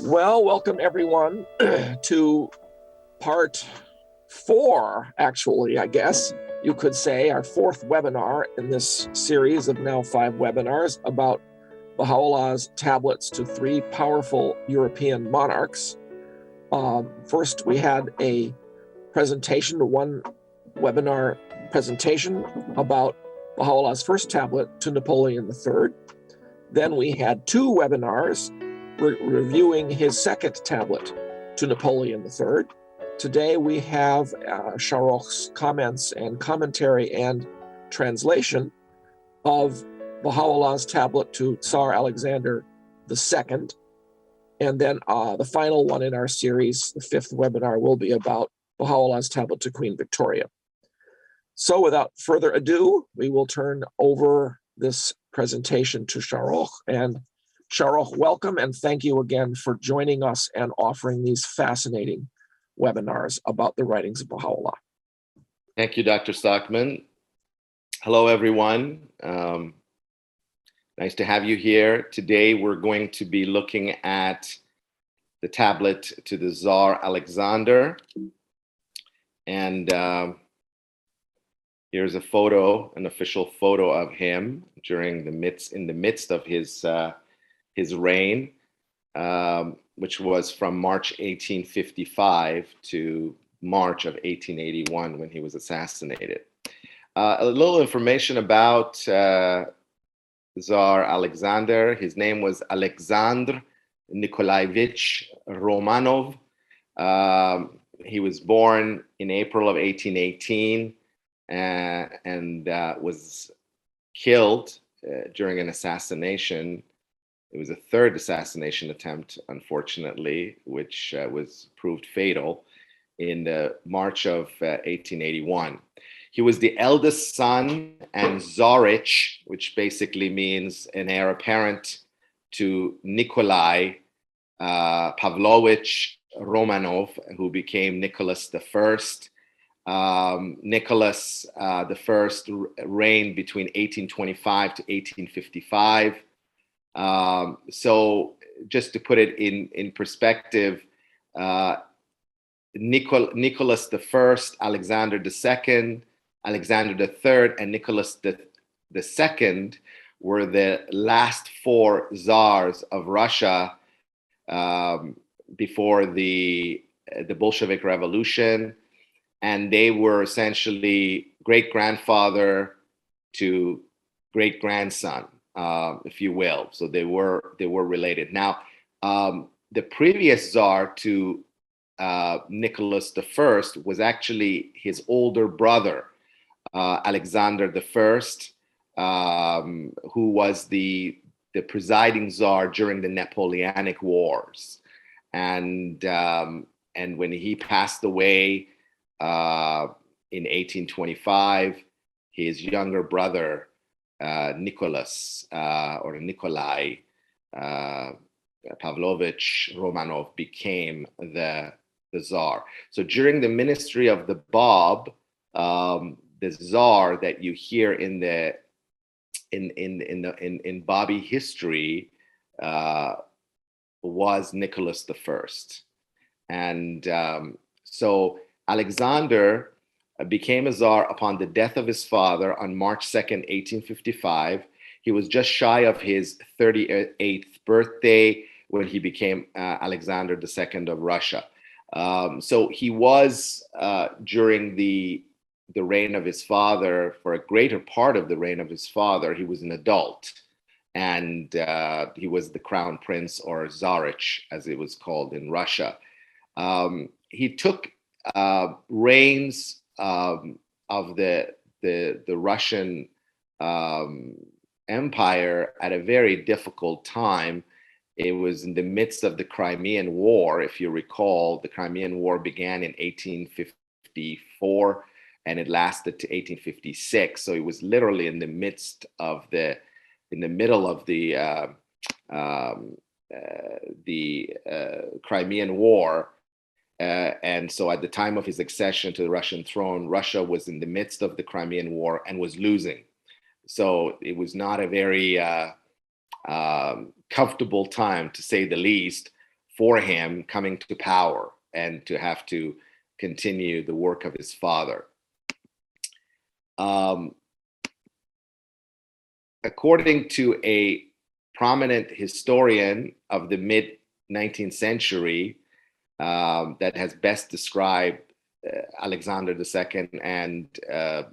Well, welcome everyone to part 4, actually, I guess you could say, our 4th webinar in this series of now 5 webinars about Baha'u'llah's tablets to 3 powerful European monarchs. First, we had a presentation, one webinar presentation about Baha'u'llah's first tablet to Napoleon III. Then we had 2 webinars reviewing his second tablet to Napoleon III. Today we have Shahrokh's comments and commentary and translation of Baha'u'llah's tablet to Tsar Alexander II. And then the final one in our series, the 5th webinar, will be about Baha'u'llah's tablet to Queen Victoria. So without further ado, we will turn over this presentation to Shahrokh. And Shahrokh, welcome, and thank you again for joining us and offering these fascinating webinars about the writings of Baha'u'llah. Thank you, Dr. Stockman. Hello, everyone. Nice to have you here. Today, we're going to be looking at the tablet to the Tsar Alexander. And here's a photo, an official photo of him in the midst of his reign, which was from March 1855 to March of 1881 when he was assassinated. A little information about Tsar Alexander. His name was Alexander Nikolaevich Romanov. He was born in April of 1818 and was killed during an assassination. It was a 3rd assassination attempt, unfortunately, which was proved fatal in March of 1881. He was the eldest son and Tsarich, which basically means an heir apparent to Nikolai Pavlovich Romanov, who became Nicholas I. Nicholas I reigned between 1825 to 1855. So just to put it in perspective, Nicholas I, Alexander II, Alexander III, and Nicholas II were the last 4 czars of Russia before the Bolshevik Revolution. And they were essentially great-grandfather to great-grandson, if you will. So they were related. Now, the previous czar to Nicholas I was actually his older brother, Alexander I, who was the presiding czar during the Napoleonic Wars. And when he passed away in 1825, his younger brother, Nicholas or Nikolai Pavlovich Romanov, became the czar. So during the ministry of the Bab, the czar that you hear in Babi history was Nicholas I. And so Alexander became a czar upon the death of his father on March 2nd, 1855. He was just shy of his 38th birthday when he became Alexander II of Russia. So he was, during the reign of his father, for a greater part of the reign of his father, he was an adult. And he was the crown prince, or Tsarich, as it was called in Russia. He took reigns of the Russian Empire at a very difficult time. It was in the midst of the Crimean War. If you recall, the Crimean War began in 1854 and it lasted to 1856. So it was literally in the middle of the Crimean War. And so at the time of his accession to the Russian throne, Russia was in the midst of the Crimean War and was losing. So it was not a very comfortable time, to say the least, for him coming to power and to have to continue the work of his father. According to a prominent historian of the mid-19th century that has best described Alexander II and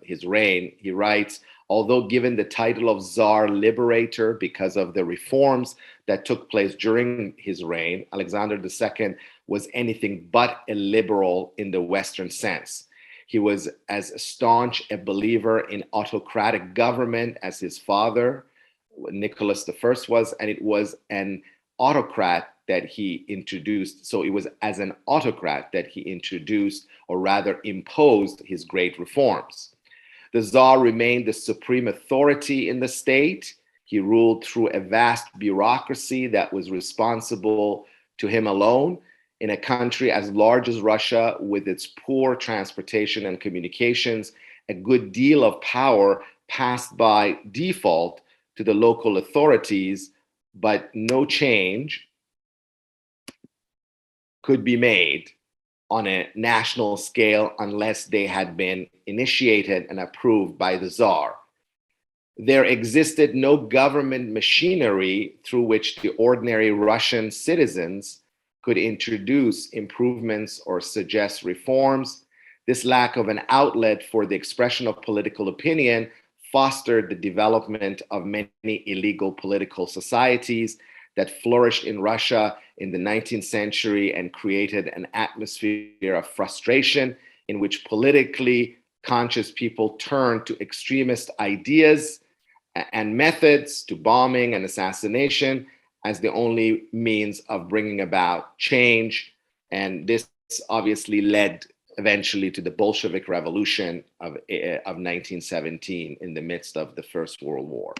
his reign, he writes, although given the title of Tsar Liberator because of the reforms that took place during his reign, Alexander II was anything but a liberal in the Western sense. He was as staunch a believer in autocratic government as his father, Nicholas I, was, and it was an autocrat that he introduced. So it was as an autocrat that he introduced, or rather imposed, his great reforms. The Tsar remained the supreme authority in the state. He ruled through a vast bureaucracy that was responsible to him alone. In a country as large as Russia, with its poor transportation and communications, a good deal of power passed by default to the local authorities, but no change could be made on a national scale unless they had been initiated and approved by the Tsar. There existed no government machinery through which the ordinary Russian citizens could introduce improvements or suggest reforms. This lack of an outlet for the expression of political opinion fostered the development of many illegal political societies that flourished in Russia in the 19th century and created an atmosphere of frustration in which politically conscious people turned to extremist ideas and methods, to bombing and assassination, as the only means of bringing about change. And this obviously led eventually to the Bolshevik Revolution of 1917 in the midst of the First World War.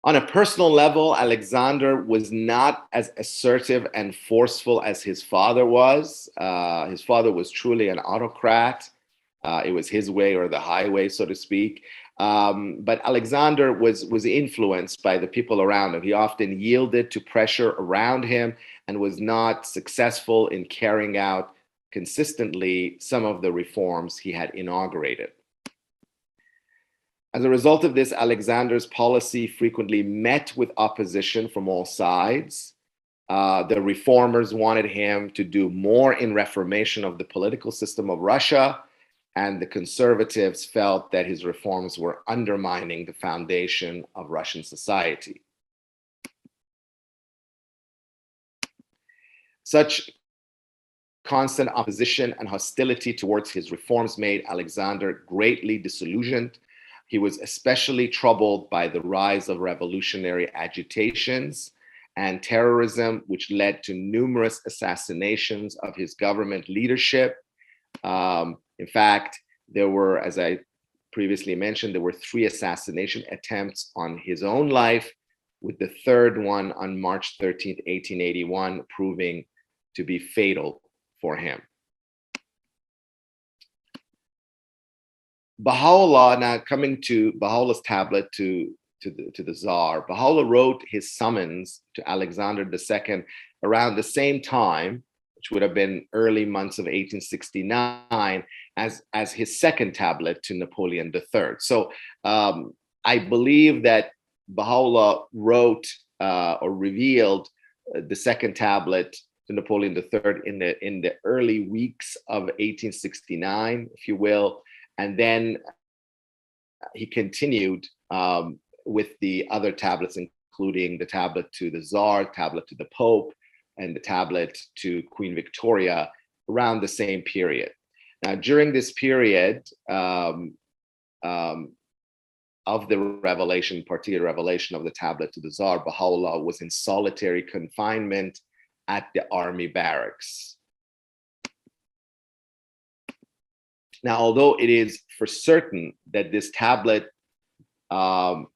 On a personal level, Alexander was not as assertive and forceful as his father was. His father was truly an autocrat. It was his way or the highway, so to speak. But Alexander was influenced by the people around him. He often yielded to pressure around him and was not successful in carrying out consistently some of the reforms he had inaugurated. As a result of this, Alexander's policy frequently met with opposition from all sides. The reformers wanted him to do more in reformation of the political system of Russia, and the conservatives felt that his reforms were undermining the foundation of Russian society. Such constant opposition and hostility towards his reforms made Alexander greatly disillusioned. He was especially troubled by the rise of revolutionary agitations and terrorism, which led to numerous assassinations of his government leadership. In fact, there were, as I previously mentioned, there were 3 assassination attempts on his own life, with the third one on March 13th, 1881, proving to be fatal for him. Baha'u'llah, now coming to Baha'u'llah's tablet to the Tsar, Baha'u'llah wrote his summons to Alexander II around the same time, which would have been early months of 1869, as his second tablet to Napoleon III. So I believe that Baha'u'llah wrote or revealed the second tablet to Napoleon III in the early weeks of 1869, if you will, and then he continued with the other tablets, including the tablet to the Tsar, tablet to the Pope, and the tablet to Queen Victoria around the same period. Now, during this period of the revelation, particular revelation of the tablet to the Tsar, Baha'u'llah was in solitary confinement at the army barracks. Now, although it is for certain that this tablet Baha'u'llah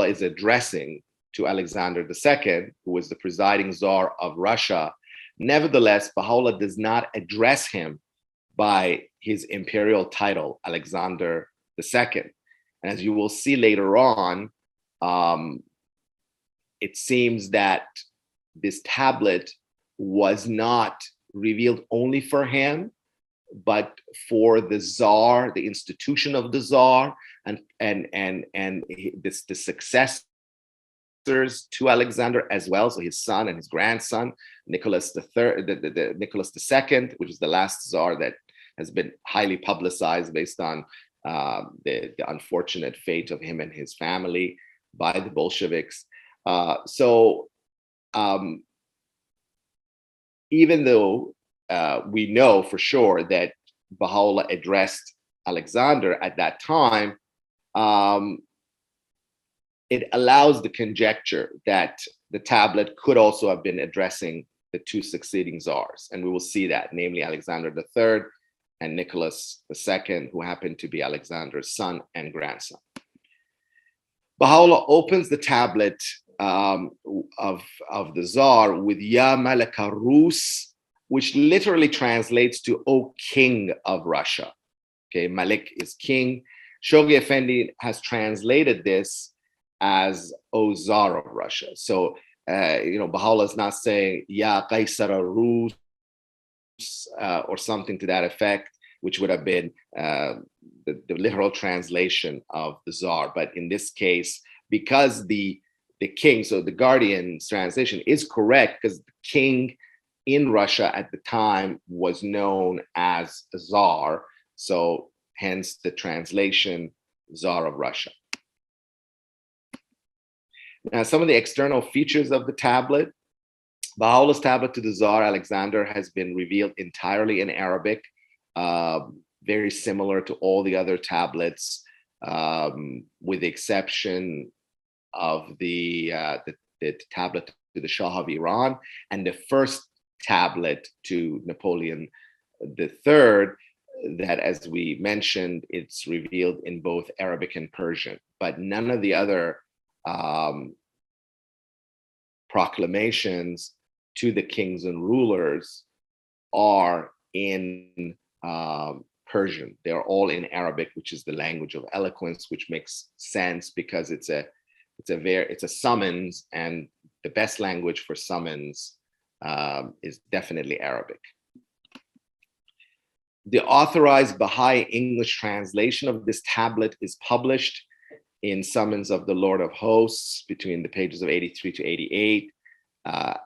is addressing to Alexander II, who was the presiding Tsar of Russia, nevertheless, Baha'u'llah does not address him by his imperial title, Alexander II. And as you will see later on, it seems that this tablet was not revealed only for him, but for the Tsar, the institution of the Tsar, and the successors to Alexander as well. So his son and his grandson, Nicholas III, the Nicholas II, which is the last Tsar that has been highly publicized based on the unfortunate fate of him and his family by the Bolsheviks. Even though we know for sure that Baha'u'llah addressed Alexander at that time, it allows the conjecture that the tablet could also have been addressing the two succeeding czars. And we will see that, namely Alexander III and Nicholas II, who happened to be Alexander's son and grandson. Baha'u'llah opens the tablet of the Tsar with Ya Malaka Rus, which literally translates to "O King of Russia." Okay, Malik is king. Shoghi Effendi has translated this as "O Tsar of Russia." So, Baha'u'llah is not saying Ya Qaisar Rus or something to that effect, which would have been the literal translation of the Tsar. But in this case, because the king, so the Guardian's translation is correct, because the king in Russia at the time was known as a Tsar. So hence the translation Tsar of Russia. Now, some of the external features of the tablet. Baha'u'llah's tablet to the Tsar Alexander has been revealed entirely in Arabic, very similar to all the other tablets, with the exception of the tablet to the Shah of Iran and the first tablet to Napoleon III, that, as we mentioned, it's revealed in both Arabic and Persian, but none of the other proclamations to the kings and rulers are in Persian. They're all in Arabic, which is the language of eloquence, which makes sense because it's a summons, and the best language for summons is definitely Arabic. The authorized Baha'i English translation of this tablet is published in Summons of the Lord of Hosts between the pages of 83 to 88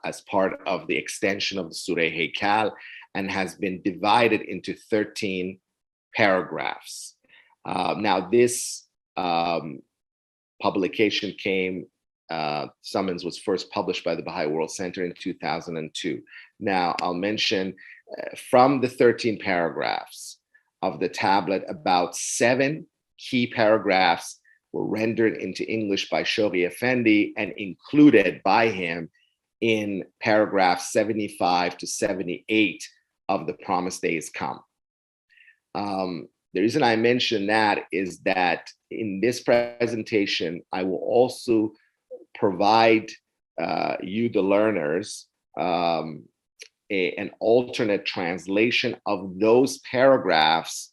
as part of the extension of the Surah Haykal, and has been divided into 13 paragraphs. Now, this publication Summons was first published by the Baha'i World Center in 2002. Now, I'll mention from the 13 paragraphs of the tablet, about 7 key paragraphs were rendered into English by Shoghi Effendi and included by him in paragraphs 75 to 78 of The Promised Days Come. The reason I mention that is that in this presentation, I will also provide you, the learners, an alternate translation of those paragraphs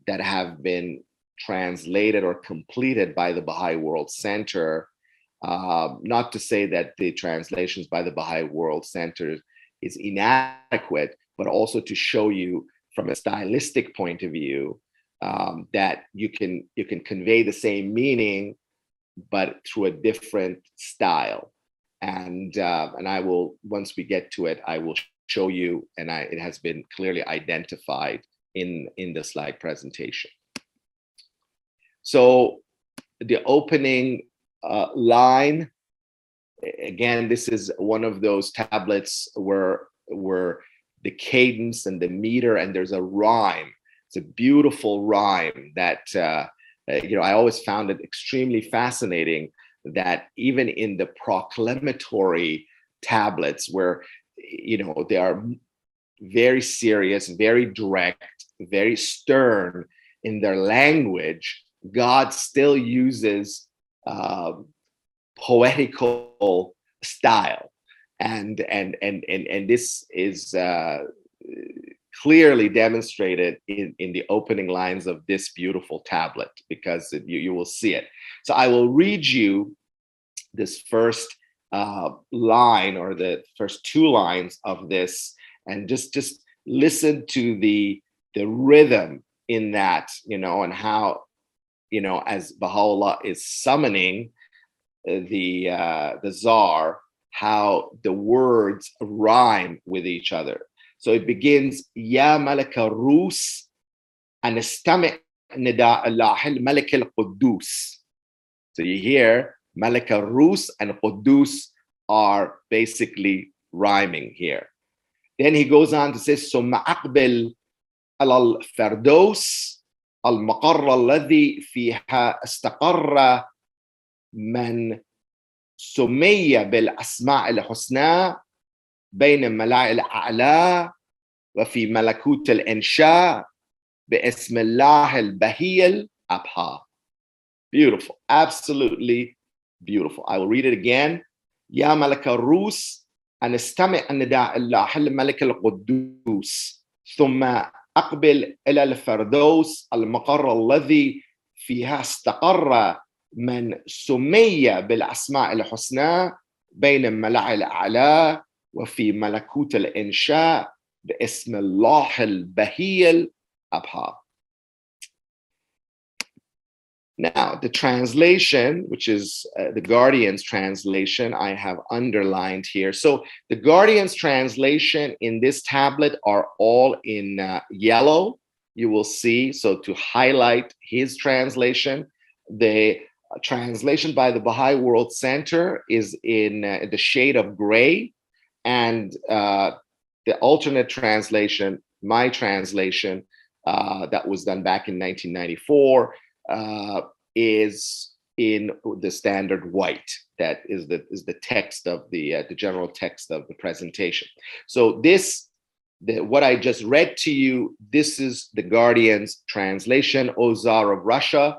that have been translated or completed by the Baha'i World Center. Not to say that the translations by the Baha'i World Center is inadequate, but also to show you from a stylistic point of view that you can convey the same meaning, but through a different style. And I will, once we get to it, I will show you, and it has been clearly identified in the slide presentation. So the opening line, again, this is one of those tablets where the cadence and the meter, and there's a rhyme. It's a beautiful rhyme that I always found it extremely fascinating that even in the proclamatory tablets, where they are very serious, very direct, very stern in their language, God still uses poetical style, and this is clearly demonstrated in the opening lines of this beautiful tablet, because you will see it. So I will read you this first line, or the first two lines of this, and just listen to the rhythm in that, and how, as Baha'u'llah is summoning the Tsar, how the words rhyme with each other. So it begins, Ya Malik al-Rus, anistami' nida Allah al-Malik al-Quddus. So you hear Malik al-Rus and Quddus are basically rhyming here. Then he goes on to say, ثم أقبل على الفردوس المقر الذي فيها استقر من سمي بالأسماء الحسنى بين الملائكة الأعلى وفي ملكوت الإنشاء باسم الله البهي الأبهى. Beautiful, absolutely beautiful. I will read it again. يا ملك الروس أنستمع نداء الله الملك القدوس ثم أقبل إلى الفردوس المقر الذي فيها استقر من سمي بالأسماء الحسنى بين الملأ الأعلى وفي ملكوت الإنشاء باسم الله البهي الأبهى. Now, the translation, which is the Guardian's translation, I have underlined here. So the Guardian's translation in this tablet are all in yellow, you will see. So to highlight his translation, the translation by the Baha'i World Center is in the shade of gray, and the alternate translation, my translation, that was done back in 1994, is in the standard white. That is the text of the general text of the presentation. So what I just read to you, this is the Guardian's translation. O Tsar of Russia,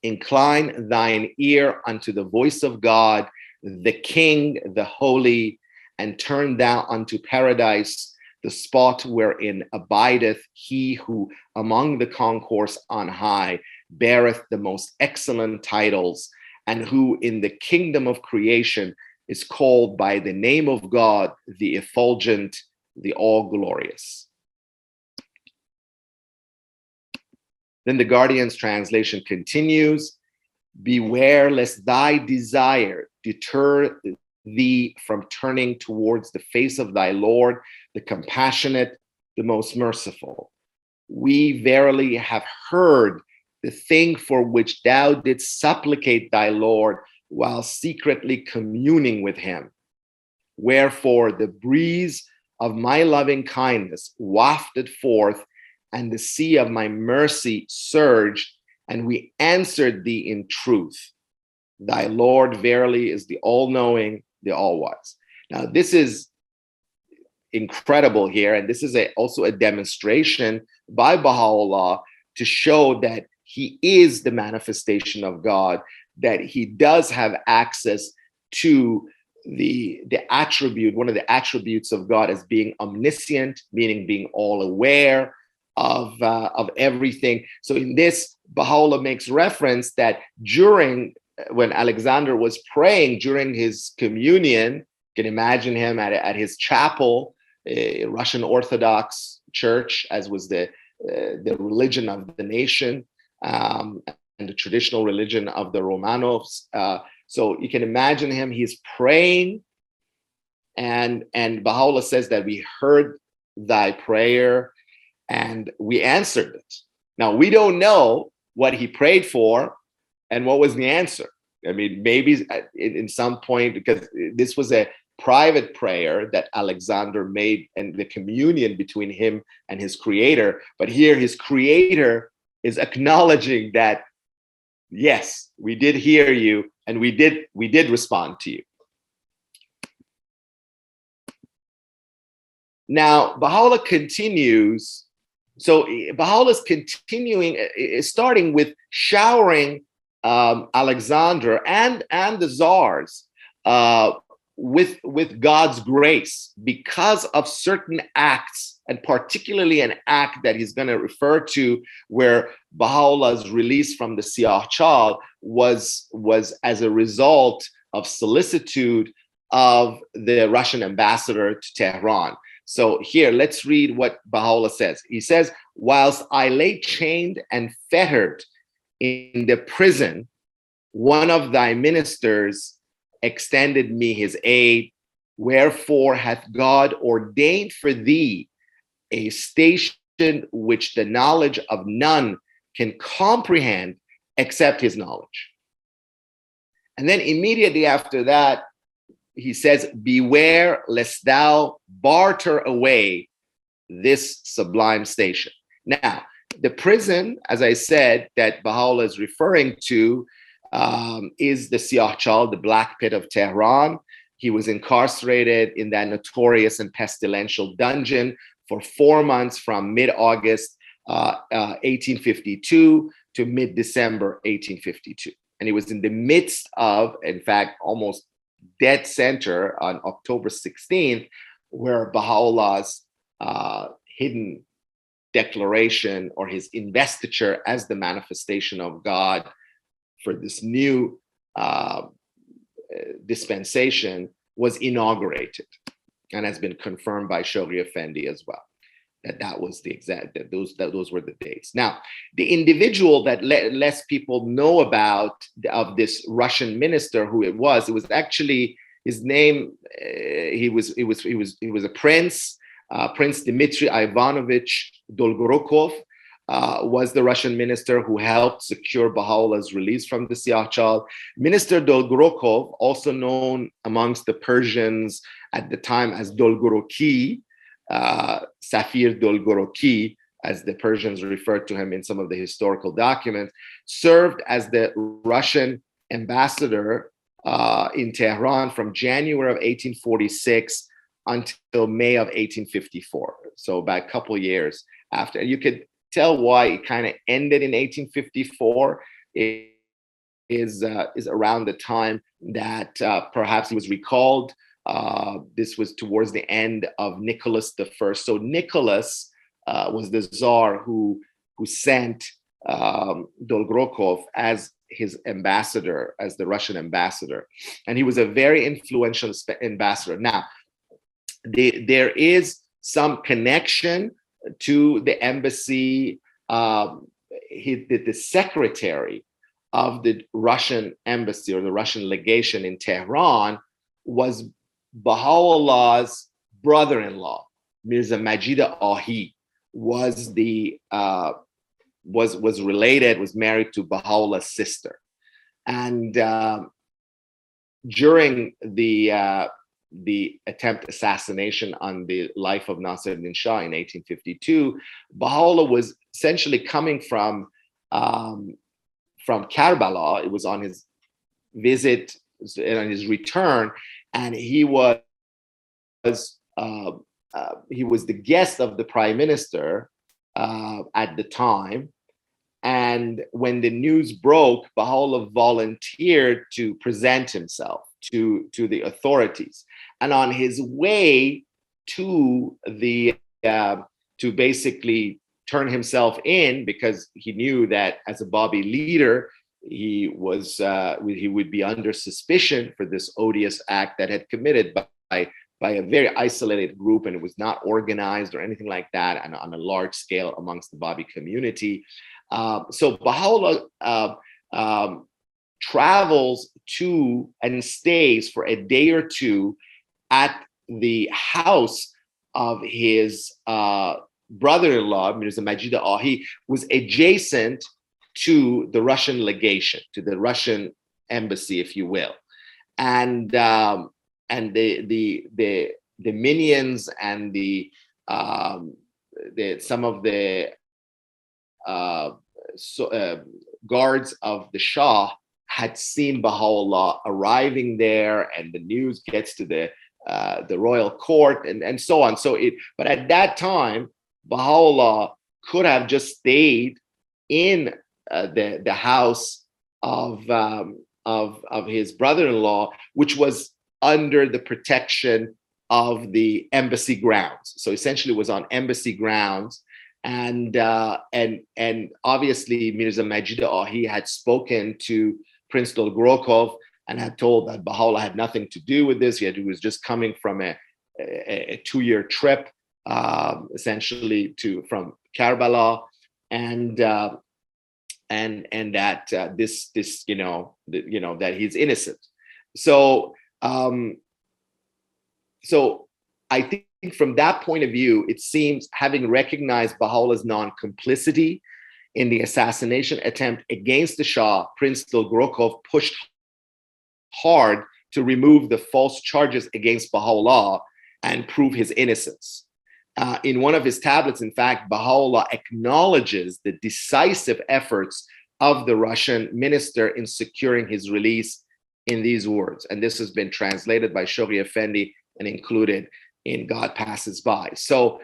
incline thine ear unto the voice of God, the King, the Holy, and turn thou unto paradise, the spot wherein abideth he who among the concourse on high beareth the most excellent titles, and who in the kingdom of creation is called by the name of God, the effulgent, the all-glorious. Then the Guardian's translation continues, beware lest thy desire deter thee from turning towards the face of thy Lord, the compassionate, the most merciful. We verily have heard the thing for which thou didst supplicate thy Lord while secretly communing with him. Wherefore the breeze of my loving kindness wafted forth, and the sea of my mercy surged, and we answered thee in truth. Thy Lord verily is the all-knowing, the all-wise. Now this is incredible here, and this is also a demonstration by Baha'u'llah to show that he is the manifestation of God, that he does have access to the attribute, one of the attributes of God as being omniscient, meaning being all aware of everything. So in this, Baha'u'llah makes reference that when Alexander was praying during his communion, you can imagine him at his chapel, a Russian Orthodox church, as was the religion of the nation, and the traditional religion of the Romanovs. So you can imagine him, he's praying, and Baha'u'llah says that we heard thy prayer and we answered it. Now, we don't know what he prayed for and what was the answer. I mean, maybe in some point, because this was a private prayer that Alexander made, and the communion between him and his creator. But here his creator is acknowledging that, yes, we did hear you, and we did respond to you. Now, Baha'u'llah continues. So Baha'u'llah is continuing, starting with showering Alexander and the Tsars with God's grace because of certain acts, and particularly an act that he's going to refer to where Baha'u'llah's release from the Siyah Chal was as a result of solicitude of the Russian ambassador to Tehran. So here, let's read what Baha'u'llah says. He says, whilst I lay chained and fettered in the prison, one of thy ministers extended me his aid. Wherefore hath God ordained for thee a station which the knowledge of none can comprehend except his knowledge. And then immediately after that, he says, beware lest thou barter away this sublime station. Now, the prison, as I said, that Baha'u'llah is referring to is the Siyah-Chal, the Black Pit of Tehran. He was incarcerated in that notorious and pestilential dungeon for 4 months from mid-August 1852 to mid-December 1852. And he was in the midst of, in fact, almost dead center on October 16th, where Baha'u'llah's hidden declaration or his investiture as the manifestation of God for this new dispensation was inaugurated, and has been confirmed by Shoghi Effendi as well. That was the exact, that those were the dates. Now, the individual that less people know about of this Russian minister, who it was actually, his name, he was a prince, Prince Dmitry Ivanovich Dolgorukov, was the Russian minister who helped secure Baha'u'llah's release from the Siyah-Chal. Minister Dolgorukov, also known amongst the Persians at the time as Dolgoruki, Safir Dolgoruki, as the Persians referred to him in some of the historical documents, served as the Russian ambassador in Tehran from January of 1846 until May of 1854. So about a couple years after. You could tell why it kind of ended in 1854. It is around the time that perhaps he was recalled. This was towards the end of Nicholas I. So Nicholas was the Tsar who sent Dolgorukov as his ambassador, as the Russian ambassador. And he was a very influential ambassador. Now, there is some connection to the embassy. The secretary of the Russian embassy or the Russian legation in Tehran was Baha'u'llah's brother-in-law. Mirza Majid Ahi was married to Baha'u'llah's sister. And during the attempt assassination on the life of Nasruddin Shah in 1852, Baha'u'llah was essentially coming from Karbala. It was on his visit and on his return, and he was the guest of the prime minister at the time. And when the news broke, Baha'u'llah volunteered to present himself to the authorities. And on his way to to basically turn himself in, because he knew that as a Babi leader, he would be under suspicion for this odious act that had committed by a very isolated group, and it was not organized or anything like that, and on a large scale amongst the Babi community. So Baha'u'llah travels to and stays for a day or two at the house of his brother-in-law, Mirza Majid Ahi, was adjacent to the Russian legation, to the Russian embassy, if you will, and the minions and some of the guards of the Shah had seen Baha'u'llah arriving there, and the news gets to the royal court and so on. But at that time, Baha'u'llah could have just stayed in the house of his brother-in-law, which was under the protection of the embassy grounds. So essentially, it was on embassy grounds, and obviously Mirza Majid Ahi had spoken to Prince Dolgorukov and had told that Baha'u'llah had nothing to do with this. He was just coming from a 2-year trip, essentially from Karbala, and that that he's innocent. So I think from that point of view, it seems, having recognized Baha'u'llah's non-complicity in the assassination attempt against the Shah, Prince Dolgorukov pushed hard to remove the false charges against Baha'u'llah and prove his innocence. In one of his tablets, in fact, Baha'u'llah acknowledges the decisive efforts of the Russian minister in securing his release in these words. And this has been translated by Shoghi Effendi and included in God Passes By. So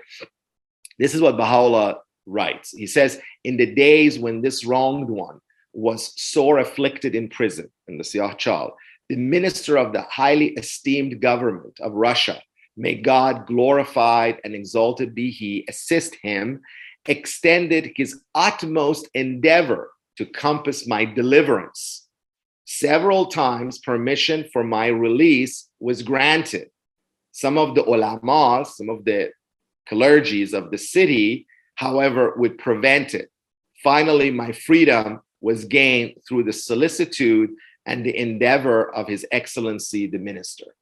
this is what Baha'u'llah writes. He says, in the days when this wronged one was sore afflicted in prison, in the Siyah Chal, the minister of the highly esteemed government of Russia, may God glorified and exalted be he, assist him, extended his utmost endeavor to compass my deliverance. Several times permission for my release was granted. Some of the ulama, some of the clergies of the city, however, would prevent it. Finally, my freedom was gained through the solicitude and the endeavor of His Excellency, the minister.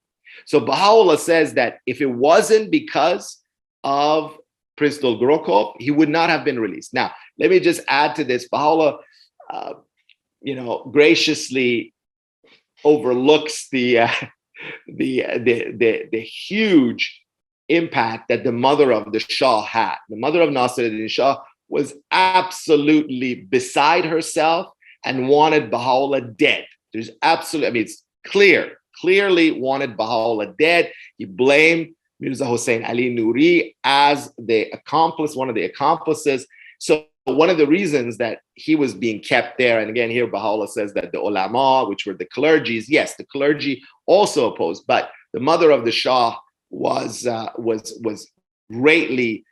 So Baha'u'llah says that if it wasn't because of Prince Dolgorukov, he would not have been released. Now, let me just add to this. Baha'u'llah, graciously overlooks the huge impact that the mother of the Shah had. The mother of Nasiruddin Shah was absolutely beside herself and wanted Baha'u'llah dead. There's absolutely, it's clearly wanted Baha'u'llah dead. He blamed Mirza Hossein Ali Nuri as the accomplice, one of the accomplices. So one of the reasons that he was being kept there, and again here Baha'u'llah says that the ulama, which were the clergies, yes, the clergy also opposed, but the mother of the Shah was greatly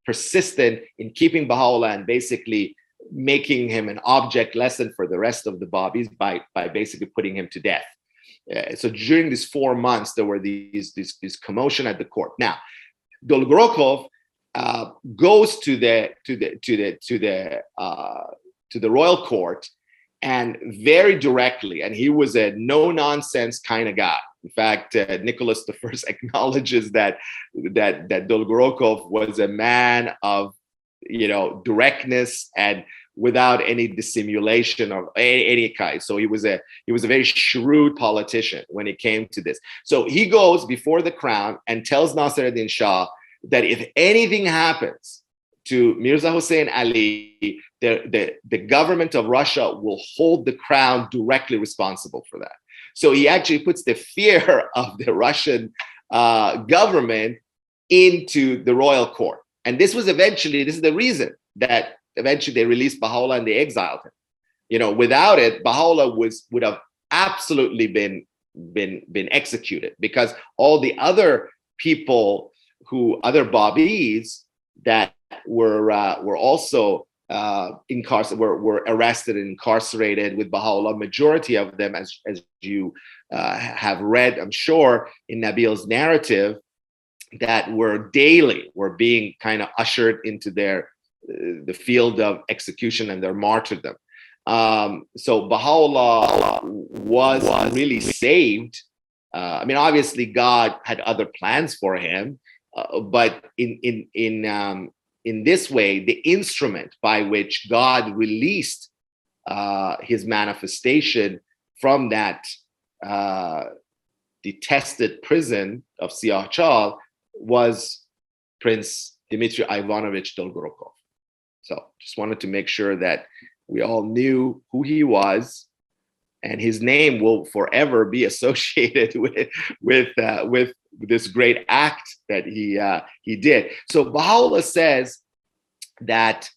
persistent in keeping Baha'u'llah and basically making him an object lesson for the rest of the Babis by basically putting him to death. So during these 4 months, there were these commotion at the court. Now, Dolgorukov goes to the royal court, and very directly, and he was a no-nonsense kind of guy. In fact, Nicholas I acknowledges that Dolgorukov was a man of directness and without any dissimulation of any kind. So he was a very shrewd politician when it came to this. So he goes before the crown and tells Nasiruddin Shah that if anything happens to Mirza Hossein Ali, the government of Russia will hold the crown directly responsible for that. So he actually puts the fear of the Russian government into the royal court. And this is the reason that eventually they released Baha'u'llah and they exiled him. Without it, Baha'u'llah would have absolutely been executed, because all the other people other Babis that were also were arrested and incarcerated with Baha'u'llah. Majority of them, as you have read, I'm sure, in Nabil's narrative, that were being kind of ushered into the field of execution and their martyrdom. So Baha'u'llah was really saved. Obviously God had other plans for him, but in this way, the instrument by which God released his manifestation from that detested prison of Siyah Chal was Prince Dmitry Ivanovich Dolgorukov. So just wanted to make sure that we all knew who he was, and his name will forever be associated with this great act that he did. So Baha'u'llah says that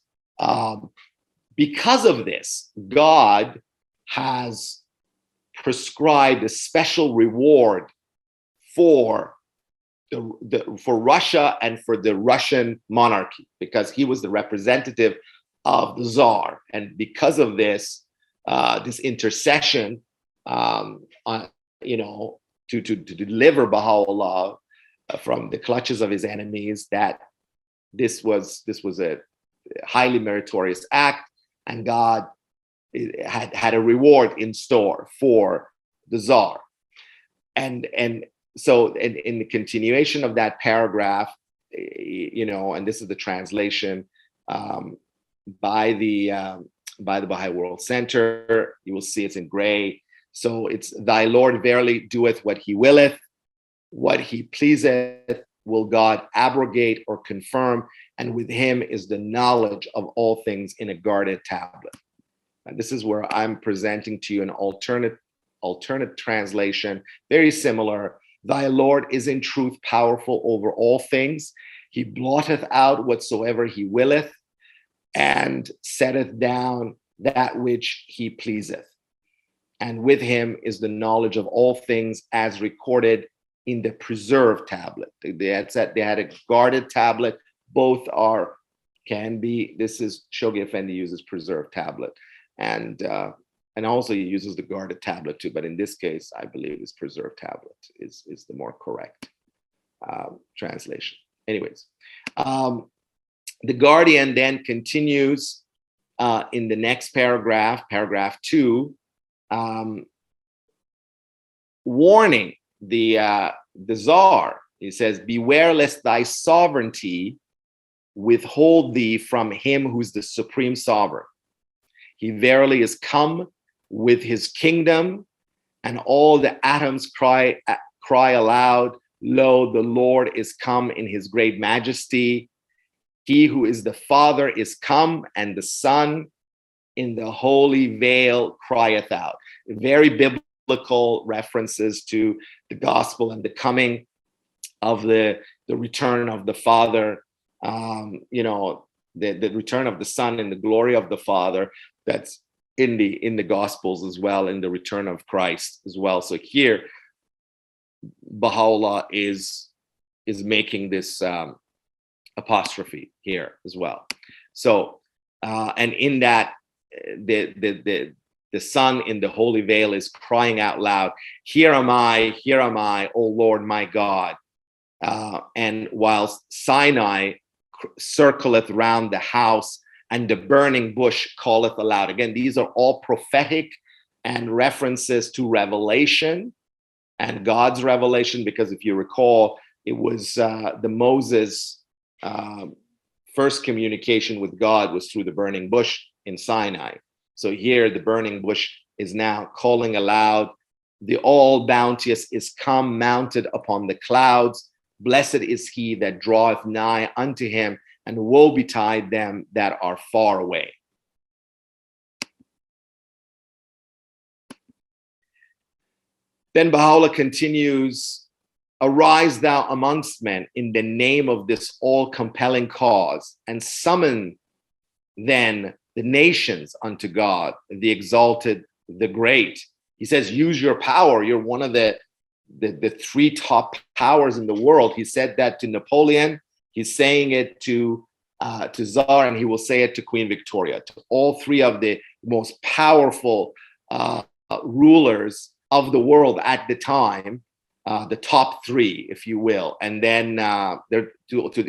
because of this, God has prescribed a special reward for Russia and for the Russian monarchy, because he was the representative of the Tsar, and because of this, this intercession on, to deliver Baha'u'llah from the clutches of his enemies, that this was a highly meritorious act, and God had a reward in store for the Tsar. And so in the continuation of that paragraph, and this is the translation by the Baha'i World Center. You will see it's in gray. So it's, thy Lord verily doeth what he willeth, what he pleaseth will God abrogate or confirm, and with him is the knowledge of all things in a guarded tablet. And this is where I'm presenting to you an alternate translation, very similar. Thy Lord is in truth powerful over all things. He blotteth out whatsoever he willeth, and setteth down that which he pleaseth. And with him is the knowledge of all things as recorded in the preserved tablet. They had a guarded tablet. Both can be. This is Shoghi Effendi uses preserved tablet, and also he uses the guarded tablet too. But in this case, I believe this preserved tablet is the more correct translation. Anyways, the Guardian then continues in the next paragraph, paragraph 2, warning the Tsar. He says, beware lest thy sovereignty withhold thee from him who's the supreme sovereign. He verily is come with his kingdom, and all the atoms cry aloud, lo, the Lord is come in his great majesty. He who is the Father is come, and the Son in the holy veil crieth out. Very biblical references to the gospel and the coming of the return of the Father, the return of the Son in the glory of the Father. That's in the Gospels as well, in the return of Christ as well. So here, Baha'u'llah is making this apostrophe here as well. So, and in that, the Son in the holy veil is crying out loud, here am I, O Lord my God. And whilst Sinai circleth round the house, and the burning bush calleth aloud. Again, these are all prophetic and references to revelation and God's revelation, because if you recall, it was the Moses first communication with God was through the burning bush in Sinai. So here the burning bush is now calling aloud, the all bounteous is come mounted upon the clouds. Blessed is he that draweth nigh unto him, and woe betide them that are far away. Then Baha'u'llah continues, arise thou amongst men in the name of this all-compelling cause, and summon then the nations unto God, the exalted, the great. He says, use your power. You're one of the three top powers in the world. He said that to Napoleon. He's saying it to Tsar, and he will say it to Queen Victoria, to all three of the most powerful rulers of the world at the time, the top three, if you will. And then they're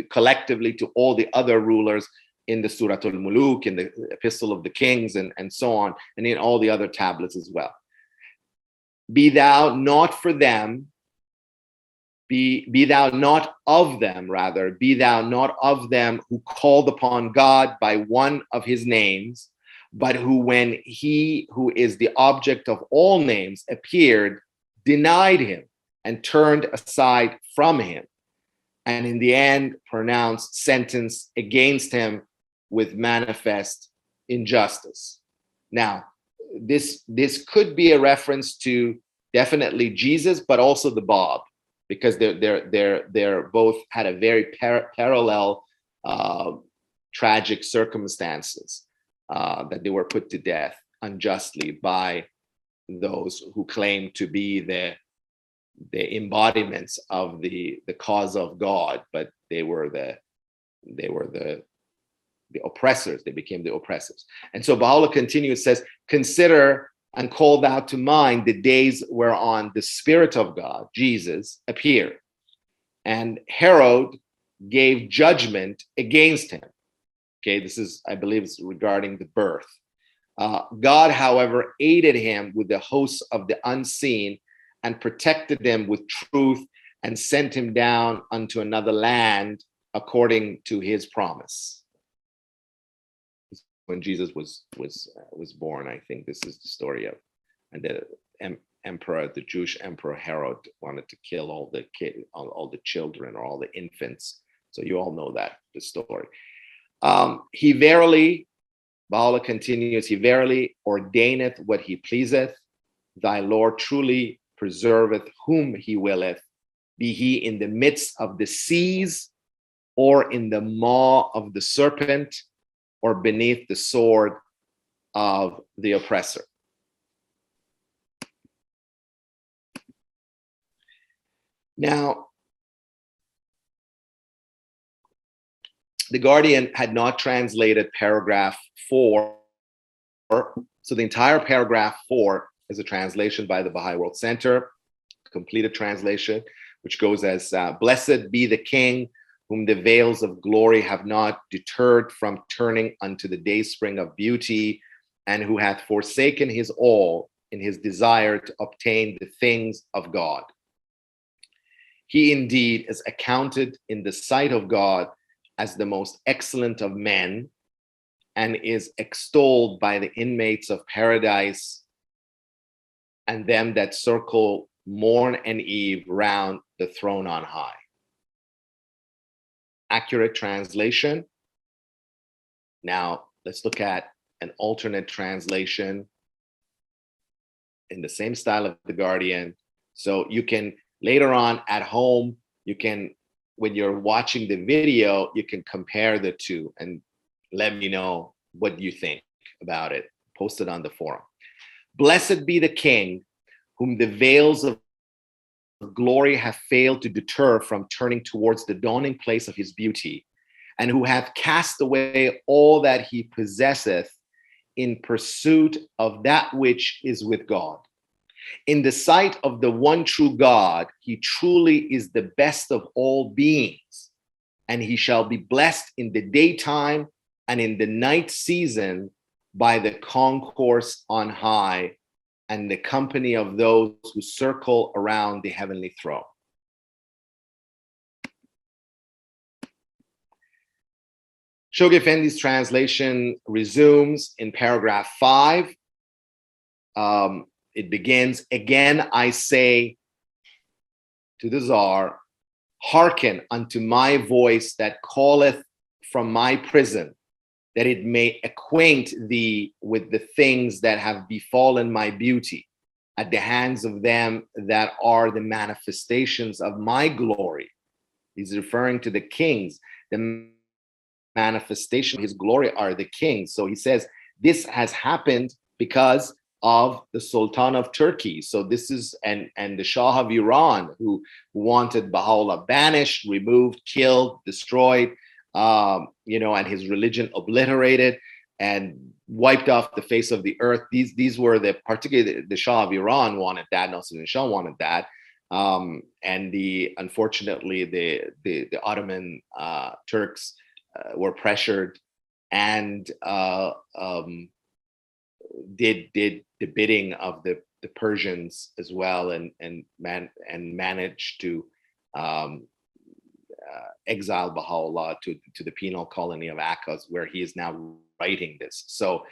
collectively to all the other rulers in the Surat al-Muluk, in the Epistle of the Kings, and so on, and in all the other tablets as well. Be thou not for them, be thou not of them, rather, be thou not of them who called upon God by one of his names, but who, when he who is the object of all names appeared, denied him and turned aside from him, and in the end pronounced sentence against him with manifest injustice. Now, this could be a reference to definitely Jesus, but also the Bab, because they're both had a very parallel tragic circumstances that they were put to death unjustly by those who claim to be the embodiments of the cause of God, but they were the oppressors. They became the oppressors. And so Baha'u'llah continues, says, consider and called out to mind the days whereon the Spirit of God, Jesus, appeared. And Herod gave judgment against him. Okay, this is, I believe, it's regarding the birth. God, however, aided him with the hosts of the unseen and protected him with truth and sent him down unto another land according to his promise. When Jesus was born, I think this is the story of, and the emperor, the Jewish emperor Herod, wanted to kill all the children or all the infants. So you all know that the story. He verily, Baha'u'llah continues, he verily ordaineth what he pleaseth. Thy Lord truly preserveth whom he willeth, be he in the midst of the seas, or in the maw of the serpent, or beneath the sword of the oppressor. Now, the Guardian had not translated paragraph 4, so the entire paragraph 4 is a translation by the Baha'i World Center, completed translation, which goes as, blessed be the King, whom the veils of glory have not deterred from turning unto the dayspring of beauty, and who hath forsaken his all in his desire to obtain the things of God. He indeed is accounted in the sight of God as the most excellent of men, and is extolled by the inmates of paradise and them that circle morn and eve round the throne on high. Accurate translation. Now let's look at an alternate translation in the same style of the Guardian. So you can later on at home, you can, when you're watching the video, you can compare the two and let me know what you think about it. Post it on the forum. Blessed be the King, whom the veils of glory have failed to deter from turning towards the dawning place of his beauty, and who hath cast away all that he possesseth in pursuit of that which is with God. In the sight of the one true God, he truly is the best of all beings, and he shall be blessed in the daytime and in the night season by the concourse on high and the company of those who circle around the heavenly throne. Shoghi Effendi's translation resumes in paragraph 5. It begins, again I say to the Tsar, hearken unto my voice that calleth from my prison, that it may acquaint thee with the things that have befallen my beauty at the hands of them that are the manifestations of my glory. He's referring to the kings. The manifestation of his glory are the kings. So he says, this has happened because of the Sultan of Turkey. So this is, and the Shah of Iran, who wanted Baha'u'llah banished, removed, killed, destroyed, and his religion obliterated and wiped off the face of the earth. These were particularly the Shah of Iran wanted that, Nasruddin Shah wanted that. And unfortunately, the Ottoman Turks were pressured and did the bidding of the Persians as well, and managed to exile Baha'u'llah to the penal colony of Akká, where he is now writing this. So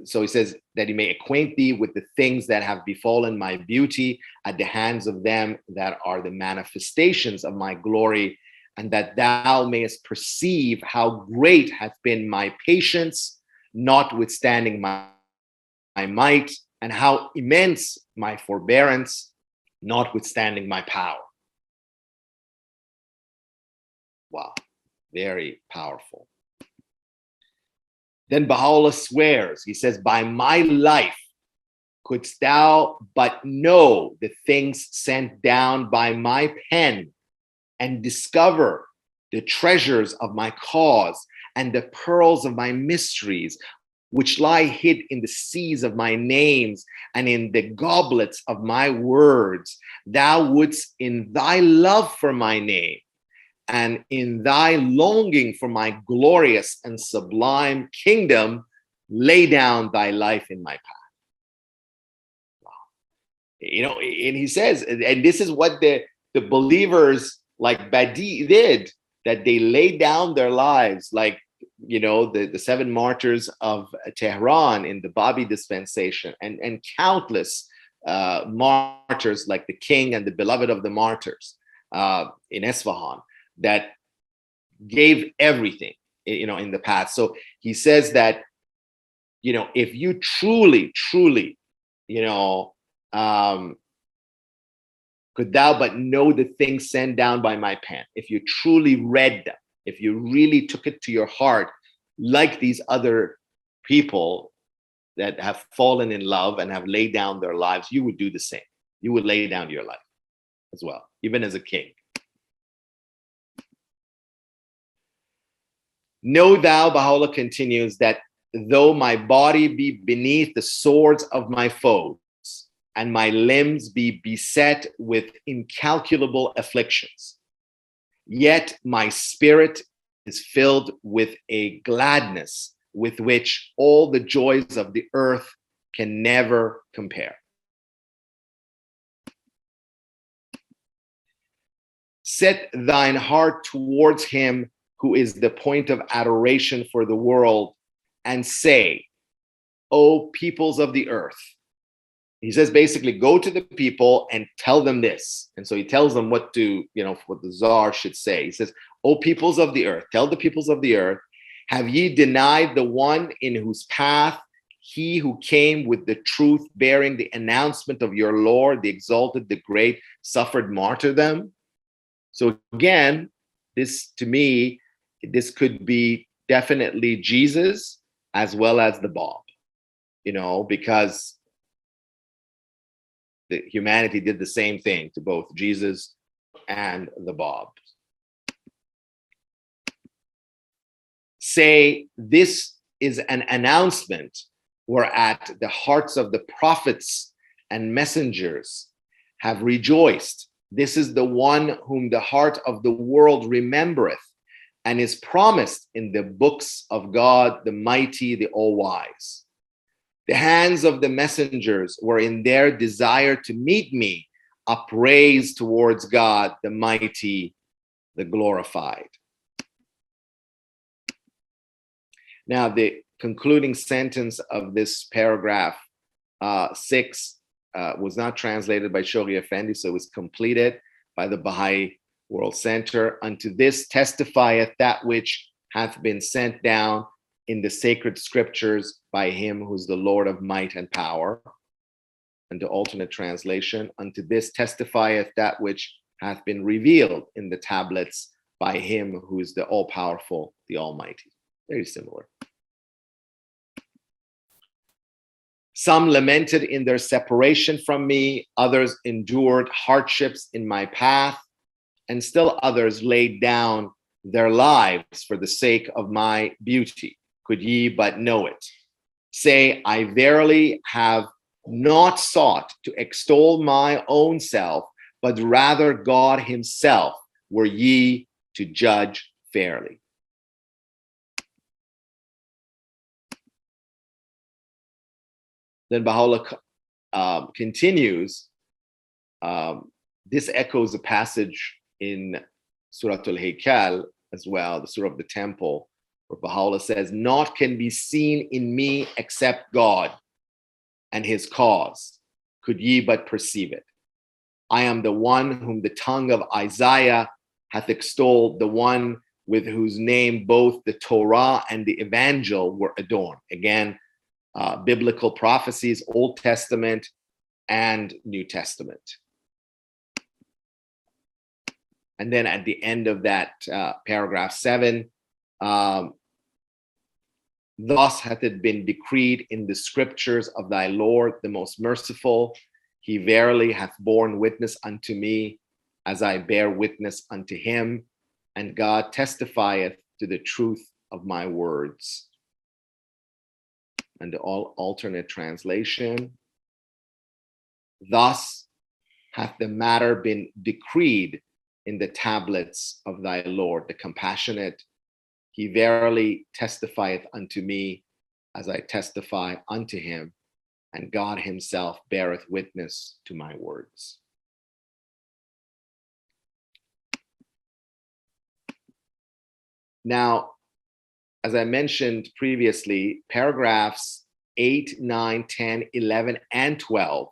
he says that he may acquaint thee with the things that have befallen my beauty at the hands of them that are the manifestations of my glory, and that thou mayest perceive how great hath been my patience, notwithstanding my might, and how immense my forbearance, notwithstanding my power. Wow, very powerful. Then Baha'u'llah swears, he says, by my life, couldst thou but know the things sent down by my pen, and discover the treasures of my cause and the pearls of my mysteries, which lie hid in the seas of my names and in the goblets of my words, thou wouldst in thy love for my name and in thy longing for my glorious and sublime kingdom, lay down thy life in my path. You know, and he says, and this is what the believers like Badi did, that they laid down their lives, like, you know, the seven martyrs of Tehran in the Babi dispensation, and countless martyrs like the king and the beloved of the martyrs in Esfahan, that gave everything, you know, in the past. So he says that, you know, if you truly, you know, could thou but know the things sent down by my pen, if you truly read them, if you really took it to your heart, like these other people that have fallen in love and have laid down their lives, you would do the same. You would lay down your life as well, even as a king. Know thou, Baha'u'llah continues, that though my body be beneath the swords of my foes, and my limbs be beset with incalculable afflictions, yet my spirit is filled with a gladness with which all the joys of the earth can never compare. Set thine heart towards him who is the point of adoration for the world, and say, O peoples of the earth. He says, basically, go to the people and tell them this. And so he tells them what to, you know, what the Tsar should say. He says, O peoples of the earth, tell the peoples of the earth, have ye denied the one in whose path he who came with the truth, bearing the announcement of your Lord, the exalted, the great, suffered martyrdom? So again, this, to me, this could be definitely Jesus as well as the Bab, you know, because the humanity did the same thing to both Jesus and the Bab. Say, this is an announcement whereat the hearts of the prophets and messengers have rejoiced. This is the one whom the heart of the world remembereth, and is promised in the books of God, the mighty, the all-wise. The hands of the messengers were in their desire to meet me, upraised towards God, the mighty, the glorified. Now, the concluding sentence of this paragraph 6 was not translated by Shoghi Effendi, so it was completed by the Baha'i World Center. Unto this testifieth that which hath been sent down in the sacred scriptures by him who's the Lord of might and power. And the alternate translation, unto this testifieth that which hath been revealed in the tablets by him who is the all-powerful, the Almighty. Very similar. Some lamented in their separation from me, others endured hardships in my path, and still others laid down their lives for the sake of my beauty. Could ye but know it? Say, I verily have not sought to extol my own self, but rather God himself, were ye to judge fairly. Then Baha'u'llah continues. This echoes a passage in Surah Al-Haykal as well, the Surah of the Temple, where Baha'u'llah says, naught can be seen in me except God and his cause, could ye but perceive it. I am the one whom the tongue of Isaiah hath extolled, the one with whose name both the Torah and the Evangel were adorned. Again, biblical prophecies, Old Testament and New Testament. And then at the end of that paragraph 7, thus hath it been decreed in the scriptures of thy Lord, the most merciful. He verily hath borne witness unto me, as I bear witness unto him, and God testifieth to the truth of my words. and the alternate translation. Thus hath the matter been decreed in the tablets of thy Lord, the compassionate. He verily testifieth unto me as I testify unto him, and God himself beareth witness to my words. Now, as I mentioned previously, paragraphs 8, 9, 10, 11, and 12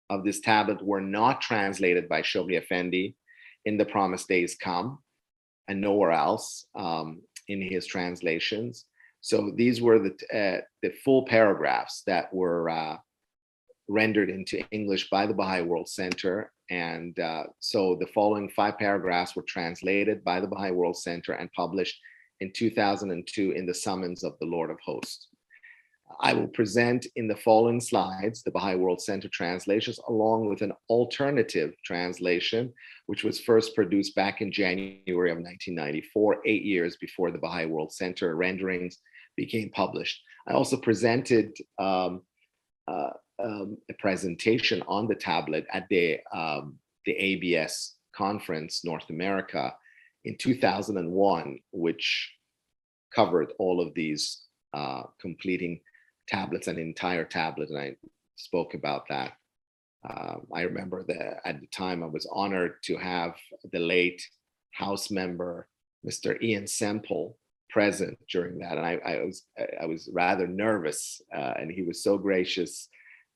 of this tablet were not translated by Shoghi Effendi in The Promised Days Come, and nowhere else in his translations. So these were the full paragraphs that were rendered into English by the Baha'i World Center. And so the following 5 paragraphs were translated by the Baha'i World Center and published in 2002 in the Summons of the Lord of Hosts. I will present in the following slides the Baha'i World Center translations, along with an alternative translation, which was first produced back in January of 1994, 8 years before the Baha'i World Center renderings became published. I also presented a presentation on the tablet at the ABS conference, North America, in 2001, which covered all of these completing tablets, an entire tablet, and I spoke about that. I remember that at the time I was honored to have the late House member, Mr. Ian Semple, present during that, and I was rather nervous, and he was so gracious,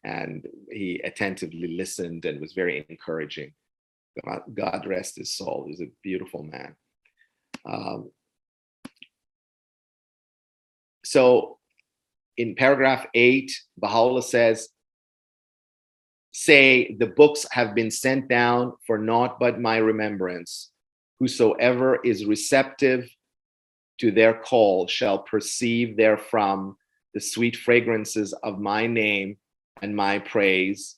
and he attentively listened and was very encouraging. God rest his soul. He was a beautiful man. So in paragraph 8, Baha'u'llah says, say, the books have been sent down for naught but my remembrance. Whosoever is receptive to their call shall perceive therefrom the sweet fragrances of my name and my praise.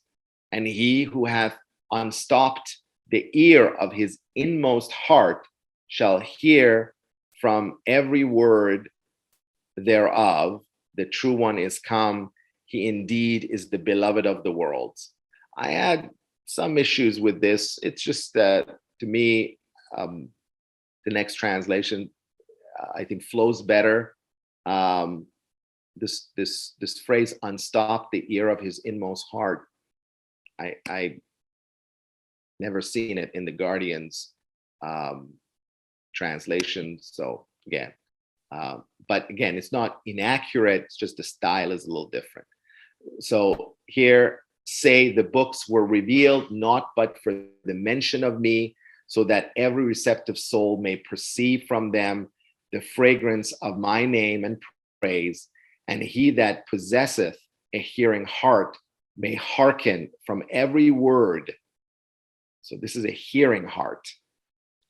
And he who hath unstopped the ear of his inmost heart shall hear from every word thereof, the true one is come. He indeed is the beloved of the worlds. I had some issues with this. It's just that, to me, the next translation, I think, flows better. This phrase, unstop the ear of his inmost heart, I never seen it in the Guardian's translation. So again, but again, it's not inaccurate. It's just the style is a little different. So here, say the books were revealed not but for the mention of me, so that every receptive soul may perceive from them the fragrance of my name and praise. And he that possesseth a hearing heart may hearken from every word. So this is a hearing heart.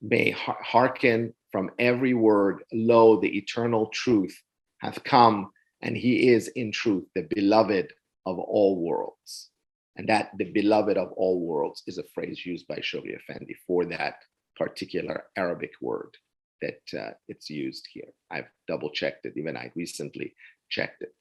May hearken from every word. Lo, the eternal truth hath come, and he is in truth the beloved of all worlds. And that the beloved of all worlds is a phrase used by Shoghi Effendi for that particular Arabic word that it's used here. I've double checked it. Even I recently checked it.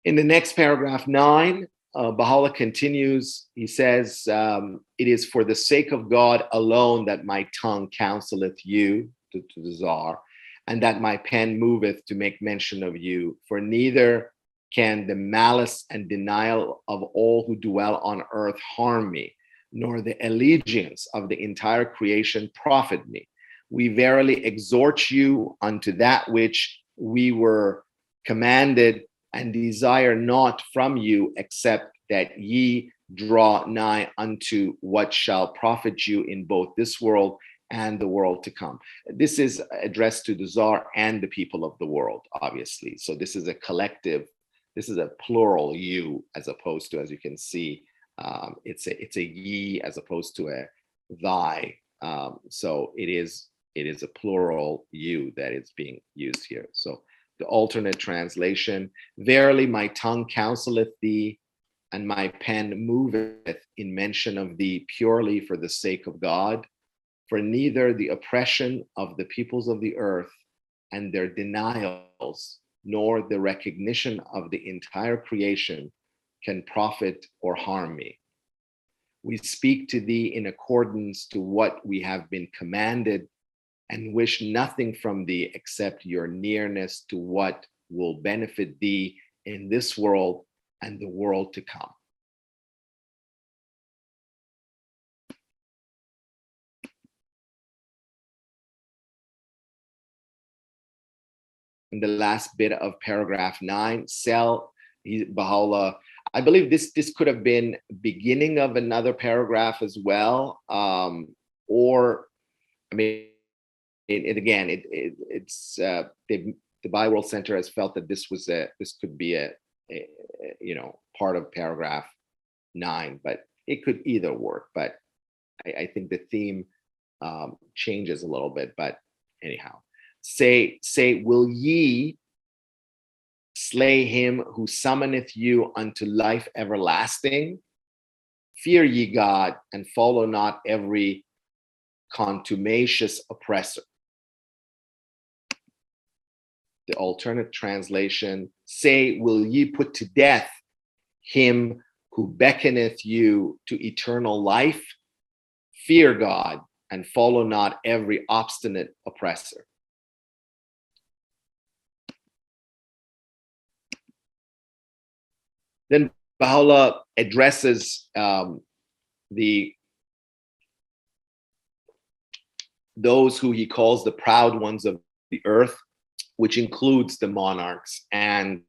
In the next paragraph 9, Baha'u'llah continues. He says, it is for the sake of God alone that my tongue counseleth you, to the Tsar, and that my pen moveth to make mention of you. For neither can the malice and denial of all who dwell on earth harm me, nor the allegiance of the entire creation profit me. We verily exhort you unto that which we were commanded, and desire not from you except that ye draw nigh unto what shall profit you in both this world and the world to come. This is addressed to the Tsar and the people of the world, obviously. So this is a collective, this is a plural you, as opposed to, as you can see, it's a ye as opposed to a thy. So it is a plural you that is being used here. So the alternate translation, verily my tongue counseleth thee, and my pen moveth in mention of thee purely for the sake of God. For neither the oppression of the peoples of the earth, and their denials, nor the recognition of the entire creation can profit or harm me. We speak to thee in accordance to what we have been commanded, and wish nothing from thee except your nearness to what will benefit thee in this world and the world to come. In the last bit of paragraph 9, Baha'u'llah, I believe this could have been beginning of another paragraph as well, or I mean, it's the Baha'i World Center has felt that this could be a part of paragraph 9, but it could either work. But I think the theme changes a little bit. But anyhow, say, will ye slay him who summoneth you unto life everlasting? Fear ye God, and follow not every contumacious oppressor. The alternate translation, say, will ye put to death him who beckoneth you to eternal life? Fear God, and follow not every obstinate oppressor. Then Baha'u'llah addresses those who he calls the proud ones of the earth, which includes the monarchs and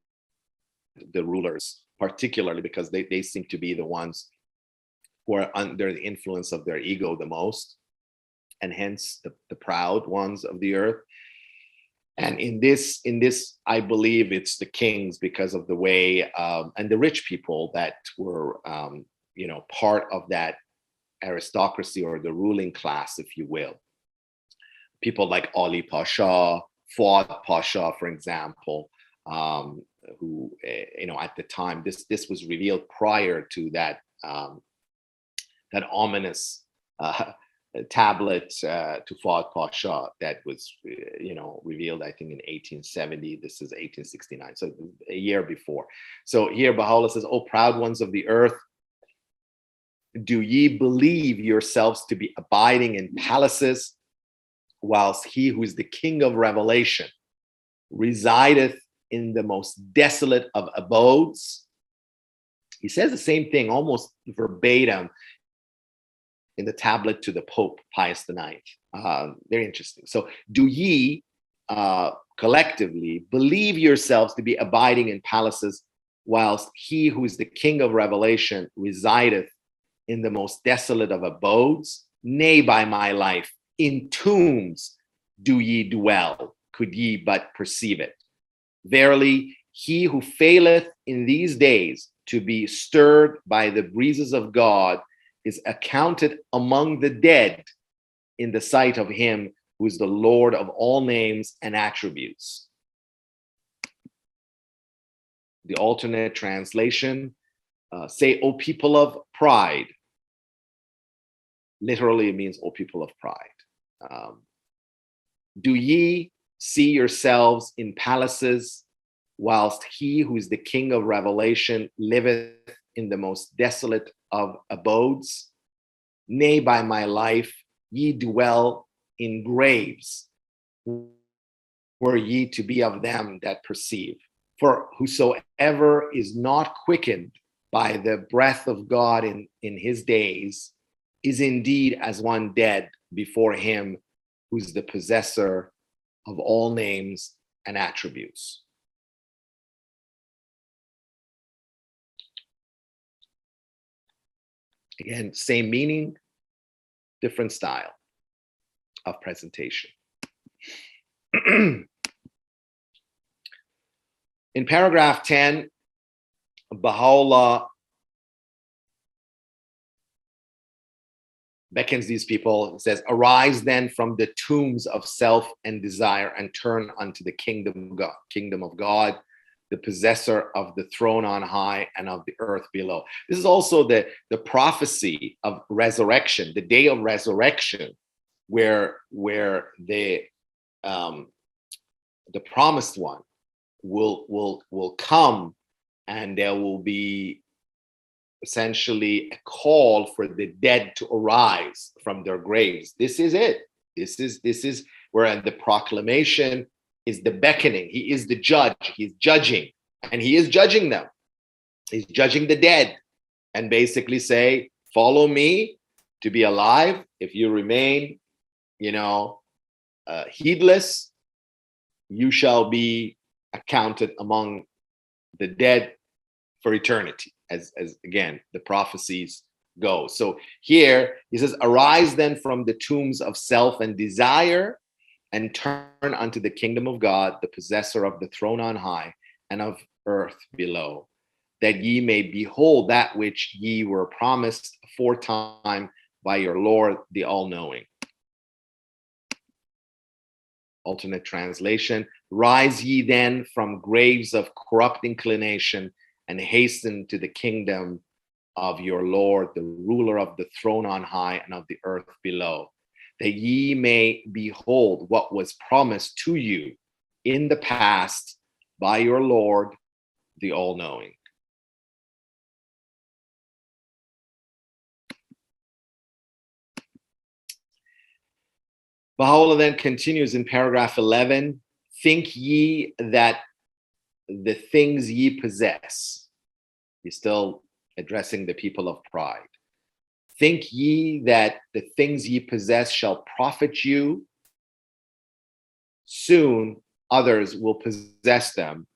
the rulers, particularly because they seem to be the ones who are under the influence of their ego the most, and hence the proud ones of the earth. And in this, I believe it's the kings, because of the way, and the rich people that were, part of that aristocracy or the ruling class, if you will. People like Ali Pasha, Fuad Pasha, for example, who, at the time, this was revealed prior to that that ominous tablet to Fuad Pasha that was, revealed, I think, in 1870. This is 1869, so a year before. So here Baha'u'llah says, "O proud ones of the earth, do ye believe yourselves to be abiding in palaces, whilst he who is the king of revelation resideth in the most desolate of abodes?" He says the same thing almost verbatim in the tablet to the Pope Pius IX. Very interesting. So, do ye collectively believe yourselves to be abiding in palaces, whilst he who is the king of revelation resideth in the most desolate of abodes? Nay, by my life, in tombs do ye dwell, could ye but perceive it. Verily, he who faileth in these days to be stirred by the breezes of God is accounted among the dead in the sight of him who is the Lord of all names and attributes. The alternate translation, say, O people of pride. Literally, it means, O people of pride. Do ye see yourselves in palaces, whilst he who is the king of revelation liveth in the most desolate of abodes? Nay, by my life, ye dwell in graves, were ye to be of them that perceive. For whosoever is not quickened by the breath of God in his days is indeed as one dead before him who's the possessor of all names and attributes. Again, same meaning, different style of presentation. In paragraph 10, Baha'u'llah beckons these people and says, "Arise then from the tombs of self and desire, and turn unto the kingdom of God, the possessor of the throne on high and of the earth below." This is also the prophecy of resurrection, the day of resurrection, where the the promised one will come, and there will be essentially a call for the dead to arise from their graves. This is it. This is where the proclamation is the beckoning. He is the judge. He's judging, and he is judging them. He's judging the dead, and basically say, follow me to be alive. If you remain, heedless, you shall be accounted among the dead for eternity, as again, the prophecies go. So here he says, arise then from the tombs of self and desire, and turn unto the kingdom of God, the possessor of the throne on high and of earth below, that ye may behold that which ye were promised aforetime by your Lord, the all-knowing. Alternate translation, rise ye then from graves of corrupt inclination, and hasten to the kingdom of your Lord, the ruler of the throne on high and of the earth below, that ye may behold what was promised to you in the past by your Lord, the all-knowing. Baha'u'llah then continues in paragraph 11, think ye that the things ye possess, he's still addressing the people of pride. Think ye that the things ye possess shall profit you? Soon others will possess them,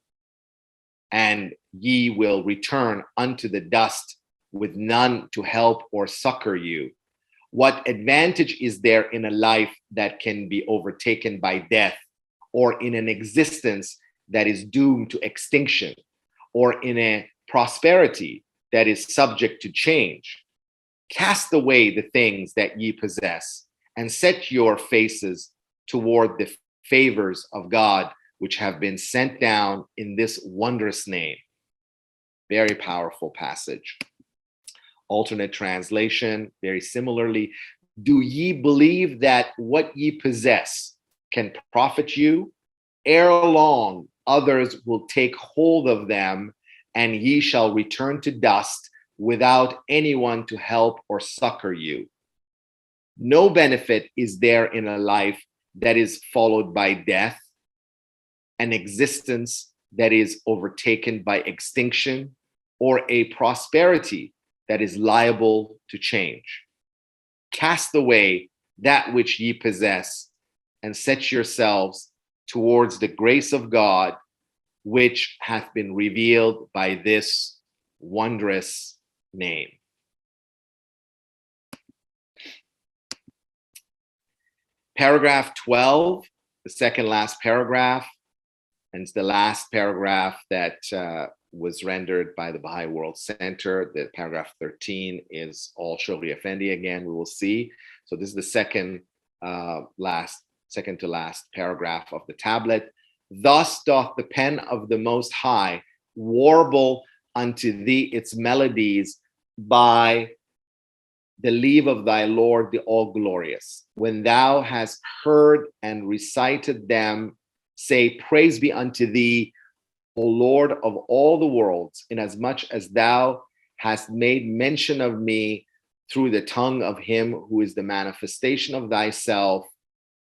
and ye will return unto the dust with none to help or succor you. What advantage is there in a life that can be overtaken by death, or in an existence that is doomed to extinction, or in a prosperity that is subject to change? Cast away the things that ye possess, and set your faces toward the favors of God, which have been sent down in this wondrous name. Very powerful passage. Alternate translation, very similarly, do ye believe that what ye possess can profit you? Ere long, others will take hold of them, and ye shall return to dust without anyone to help or succor you. No benefit is there in a life that is followed by death, an existence that is overtaken by extinction, or a prosperity that is liable to change. Cast away that which ye possess, and set yourselves towards the grace of God, which hath been revealed by this wondrous name. Paragraph 12, the second last paragraph, and it's the last paragraph that was rendered by the Baha'i World Center. The paragraph 13 is all Shoghi Effendi again, we will see. So this is the second to last paragraph of the tablet. Thus doth the pen of the Most High warble unto thee its melodies by the leave of thy Lord, the All-Glorious. When thou hast heard and recited them, say, praise be unto thee, O Lord of all the worlds, inasmuch as thou hast made mention of me through the tongue of him who is the manifestation of thyself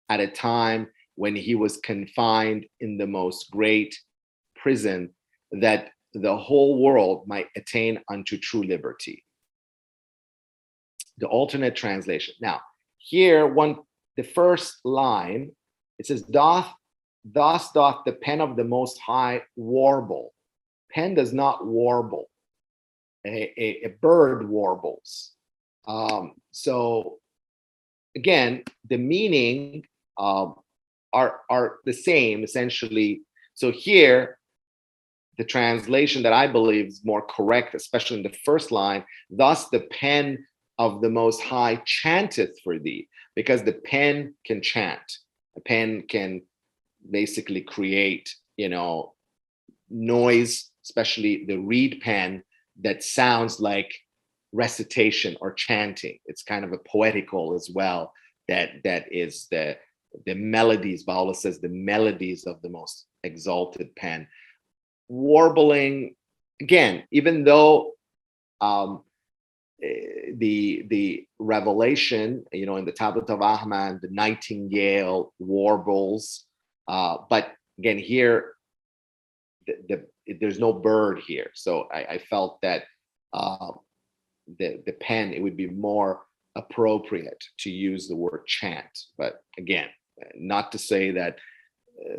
at a time when he was confined in the most great prison, that the whole world might attain unto true liberty. The alternate translation. Now, here, the first line, it says, thus doth the pen of the Most High warble. Pen does not warble. A bird warbles. So again, the meaning are the same, essentially. So here, the translation that I believe is more correct, especially in the first line, thus the pen of the Most High chanteth for thee, because the pen can chant. A pen can basically create, noise, especially the reed pen, that sounds like recitation or chanting. It's kind of a poetical as well. That is the the melodies, Baha'u'llah says, the melodies of the most exalted pen. Warbling, again, even though the revelation, in the Tablet of Ahmad, the nightingale warbles, but again, here, there's no bird here. So I felt that the pen, it would be more appropriate to use the word chant. But again, not to say that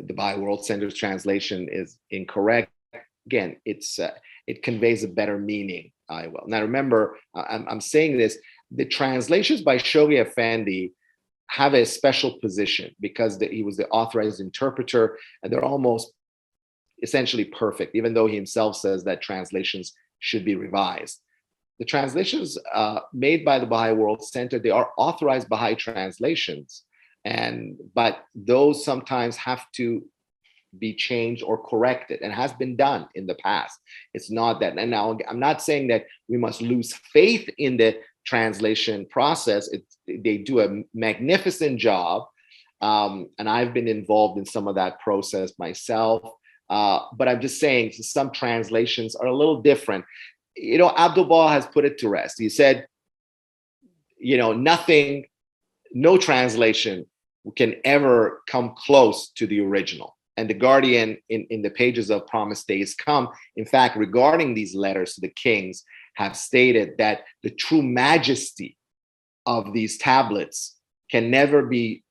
the Baha'i World Center's translation is incorrect. Again, it conveys a better meaning. I will. Now remember, I'm saying this, the translations by Shoghi Effendi have a special position because he was the authorized interpreter, and they're almost essentially perfect, even though he himself says that translations should be revised. The translations made by the Baha'i World Center, they are authorized Baha'i translations, but those sometimes have to be changed or corrected, and has been done in the past. It's not that, and now I'm not saying that we must lose faith in the translation process. They do a magnificent job, and I've been involved in some of that process myself. But I'm just saying some translations are a little different. Abdul-Baha has put it to rest. He said, no translation can ever come close to the original. And the Guardian, in the pages of Promised Days Come, in fact, regarding these letters to the kings, have stated that the true majesty of these tablets can never be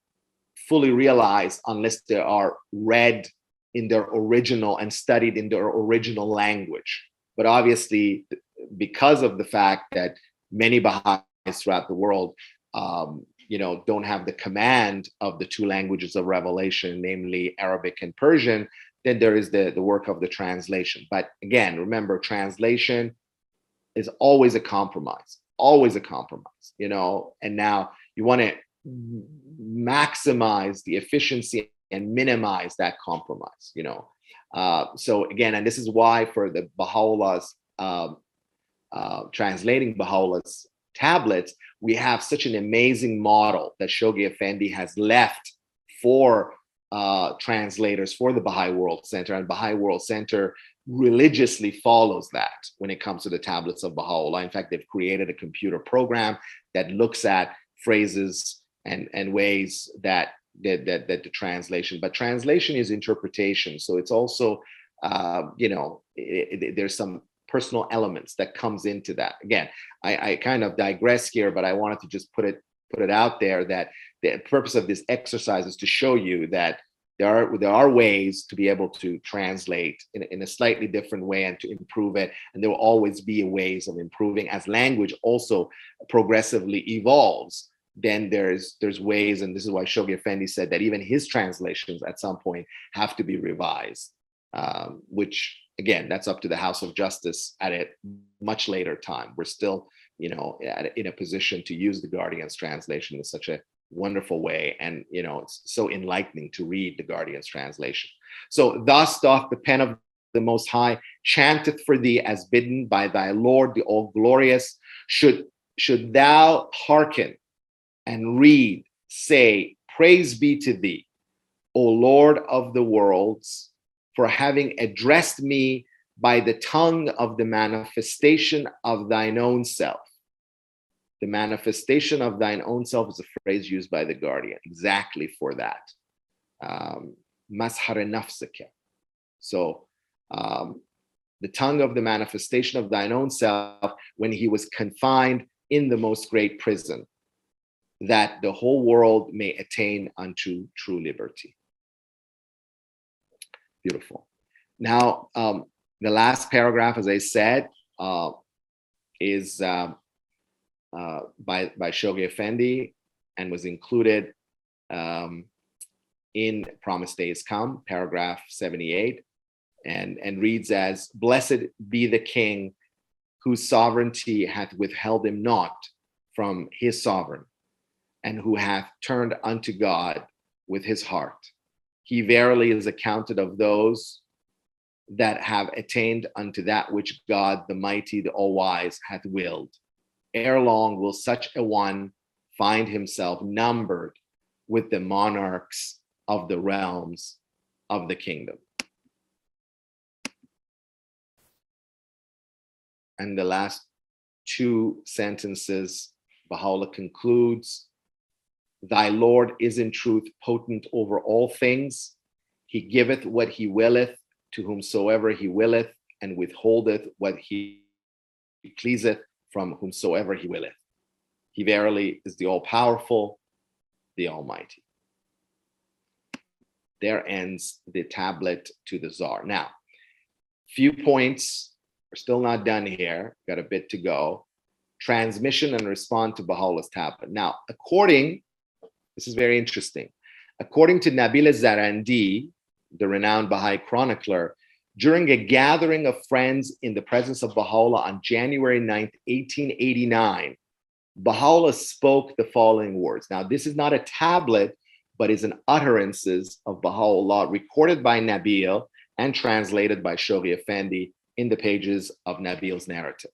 fully realized unless they are read in their original and studied in their original language. But obviously, because of the fact that many Baha'is throughout the world don't have the command of the two languages of revelation, namely Arabic and Persian, then there is the work of the translation. But again, remember, translation is always a compromise, and now you want to maximize the efficiency and minimize that compromise, So again, and this is why for the Baha'u'llah's, translating Baha'u'llah's tablets, we have such an amazing model that Shoghi Effendi has left for translators for the Baha'i World Center, and Baha'i World Center religiously follows that when it comes to the tablets of Baha'u'llah. In fact, they've created a computer program that looks at phrases and ways that the translation, but translation is interpretation. So it's also, there's some personal elements that comes into that. Again, I kind of digress here, but I wanted to just put it out there that the purpose of this exercise is to show you that there are ways to be able to translate in a slightly different way and to improve it. And there will always be ways of improving as language also progressively evolves. Then there's ways, and this is why Shoghi Effendi said that even his translations at some point have to be revised, which again, that's up to the House of Justice at a much later time. We're still, in a position to use the Guardian's translation in such a wonderful way, and it's so enlightening to read the Guardian's translation. So, thus doth the pen of the Most High chanteth for thee as bidden by thy Lord, the All Glorious. Should thou hearken and read, say, praise be to thee, O Lord of the worlds, for having addressed me by the tongue of the manifestation of thine own self. The manifestation of thine own self is a phrase used by the Guardian exactly for that. Mashar nafsaka. So the tongue of the manifestation of thine own self when he was confined in the most great prison, that the whole world may attain unto true liberty. Beautiful. Now, the last paragraph, as I said, is by Shoghi Effendi and was included in Promised Days Come, paragraph 78, and reads as, blessed be the king whose sovereignty hath withheld him not from his sovereign, and who hath turned unto God with his heart. He verily is accounted of those that have attained unto that which God the mighty, the all-wise, hath willed. Ere long will such a one find himself numbered with the monarchs of the realms of the kingdom. And the last two sentences, Baha'u'llah concludes, "Thy Lord is in truth potent over all things. He giveth what he willeth to whomsoever he willeth, and withholdeth what he pleaseth from whomsoever he willeth. He verily is the all-powerful, the Almighty." There ends the tablet to the Tsar. Now, few points. We're still not done here. Got a bit to go. Transmission and respond to Baha'u'llah's tablet. Now, this is very interesting. According to Nabil Zarandi, the renowned Baha'i chronicler, during a gathering of friends in the presence of Baha'u'llah on January 9th, 1889, Baha'u'llah spoke the following words. Now, this is not a tablet, but is an utterances of Baha'u'llah recorded by Nabil and translated by Shoghi Effendi in the pages of Nabil's narrative.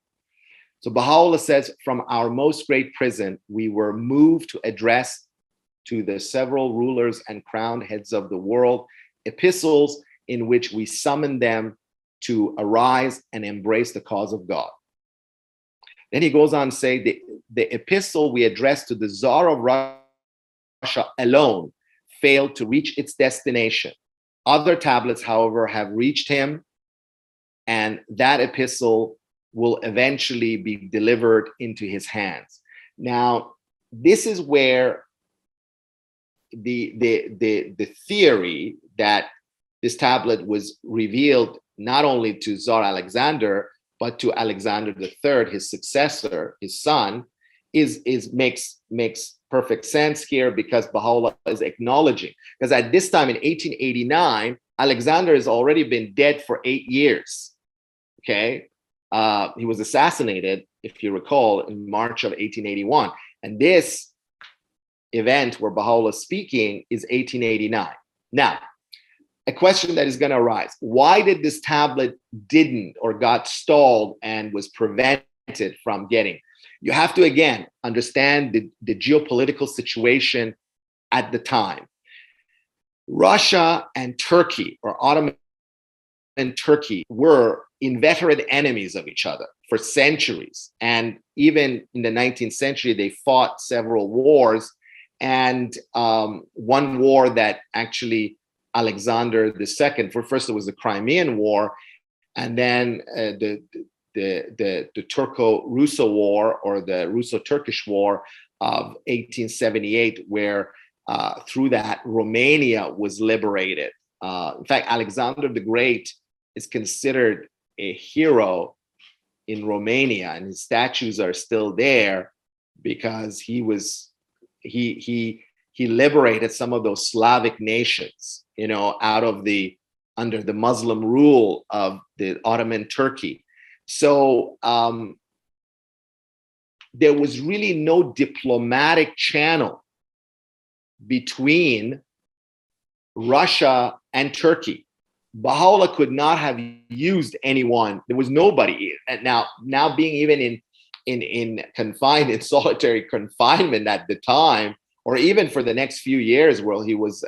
So Baha'u'llah says, "From our most great prison, we were moved to address to the several rulers and crowned heads of the world epistles in which we summon them to arise and embrace the cause of God." Then he goes on to say, the epistle we addressed to the Tsar of Russia alone failed to reach its destination. Other tablets, however, have reached him, and that epistle will eventually be delivered into his hands. Now, this is where the theory that this tablet was revealed not only to Tsar Alexander, but to Alexander III, his successor, his son, makes perfect sense here, because Baha'u'llah is acknowledging. Because at this time in 1889, Alexander has already been dead for 8 years. Okay, he was assassinated, if you recall, in March of 1881, and this event where Baha'u'llah is speaking is 1889. Now, a question that is going to arise: why did this tablet didn't or got stalled and was prevented from getting? You have to again understand the geopolitical situation at the time. Russia and Turkey, or Ottoman and Turkey, were inveterate enemies of each other for centuries. And even in the 19th century, they fought several wars. And one war that actually Alexander II, first it was the Crimean War, and then the Turco-Russo War, or the Russo-Turkish War of 1878, where through that Romania was liberated. In fact, Alexander the Great is considered a hero in Romania, and his statues are still there because he liberated some of those Slavic nations, out of under the Muslim rule of the Ottoman Turkey. So there was really no diplomatic channel between Russia and Turkey. Baha'u'llah could not have used anyone. There was nobody. And now being even in confined, in solitary confinement at the time, or even for the next few years, while he was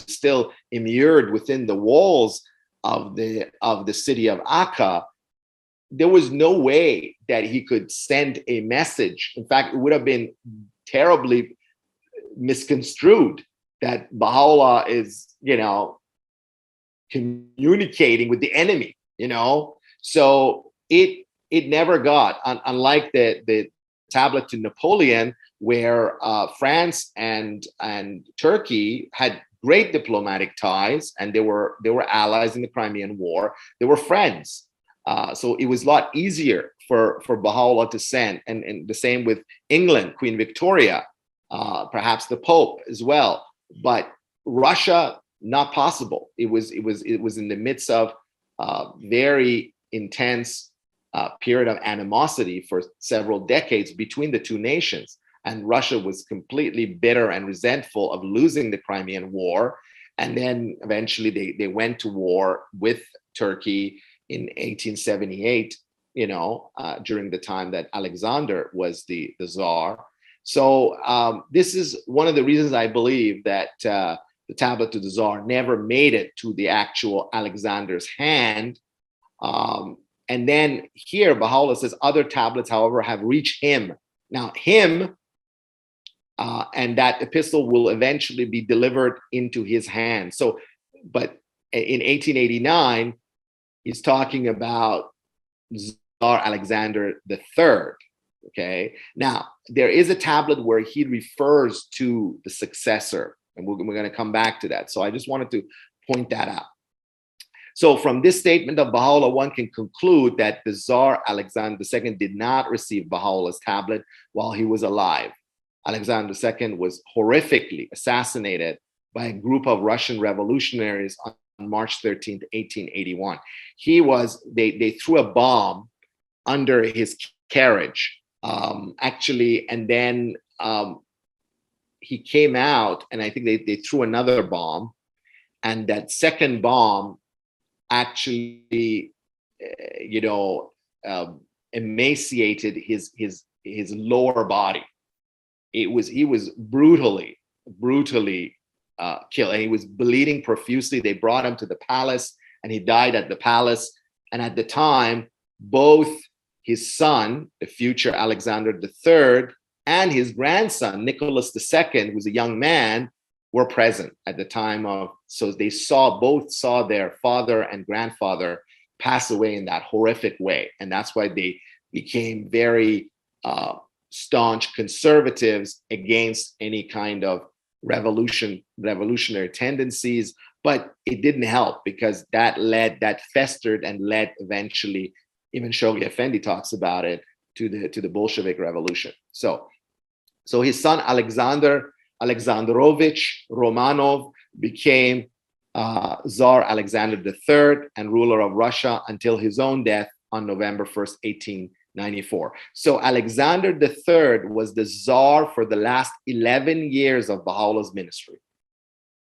still immured within the walls of the city of Akká, there was no way that he could send a message. In fact, it would have been terribly misconstrued that Baha'u'llah is, communicating with the enemy, So it never got, unlike the tablet to Napoleon, where France and Turkey had great diplomatic ties, and they were allies in the Crimean War. They were friends. So it was a lot easier for Baha'u'llah to send, and the same with England, Queen Victoria, perhaps the Pope as well. But Russia, not possible. It was in the midst of very intense period of animosity for several decades between the two nations. And Russia was completely bitter and resentful of losing the Crimean War. And then eventually they went to war with Turkey in 1878, during the time that Alexander was the Tsar. So this is one of the reasons I believe that the tablet to the Tsar never made it to the actual Alexander's hand. And then here, Baha'u'llah says other tablets, however, have reached him. Now, him and that epistle will eventually be delivered into his hand. So, but in 1889, he's talking about Tsar Alexander III. Okay. Now, there is a tablet where he refers to the successor, and we're going to come back to that. So I just wanted to point that out. So from this statement of Baha'u'llah, one can conclude that the Tsar Alexander II did not receive Baha'u'llah's tablet while he was alive. Alexander II was horrifically assassinated by a group of Russian revolutionaries on March 13th, 1881. They threw a bomb under his carriage, actually, and then he came out, and I think they threw another bomb, and that second bomb actually, emaciated his lower body. He was brutally killed, and he was bleeding profusely. They brought him to the palace, and he died at the palace. And at the time, both his son, the future Alexander III, and his grandson, Nicholas II, who's a young man, were present at the time of, so they both saw their father and grandfather pass away in that horrific way. And that's why they became very staunch conservatives against any kind of revolutionary tendencies. But it didn't help, because that festered and led eventually, even Shoghi Effendi talks about it, to the Bolshevik Revolution. So his son Alexander Alexandrovich Romanov became Tsar Alexander III and ruler of Russia until his own death on November 1st, 1894. So Alexander III was the Tsar for the last 11 years of Baha'u'llah's ministry.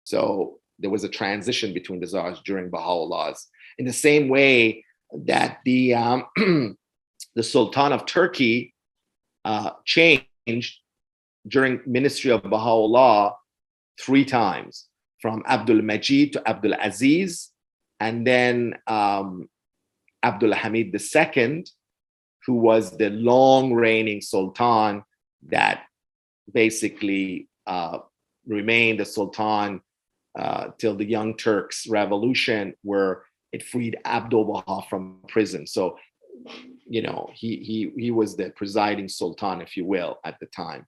So there was a transition between the Tsars during Baha'u'llah's, in the same way that the Sultan of Turkey changed during ministry of Baha'u'llah 3 times, from Abdul Majid to Abdul Aziz, and then Abdul Hamid II, who was the long reigning sultan that basically remained a sultan till the Young Turks revolution, where it freed Abdul Baha from prison. So, he was the presiding sultan, if you will, at the time.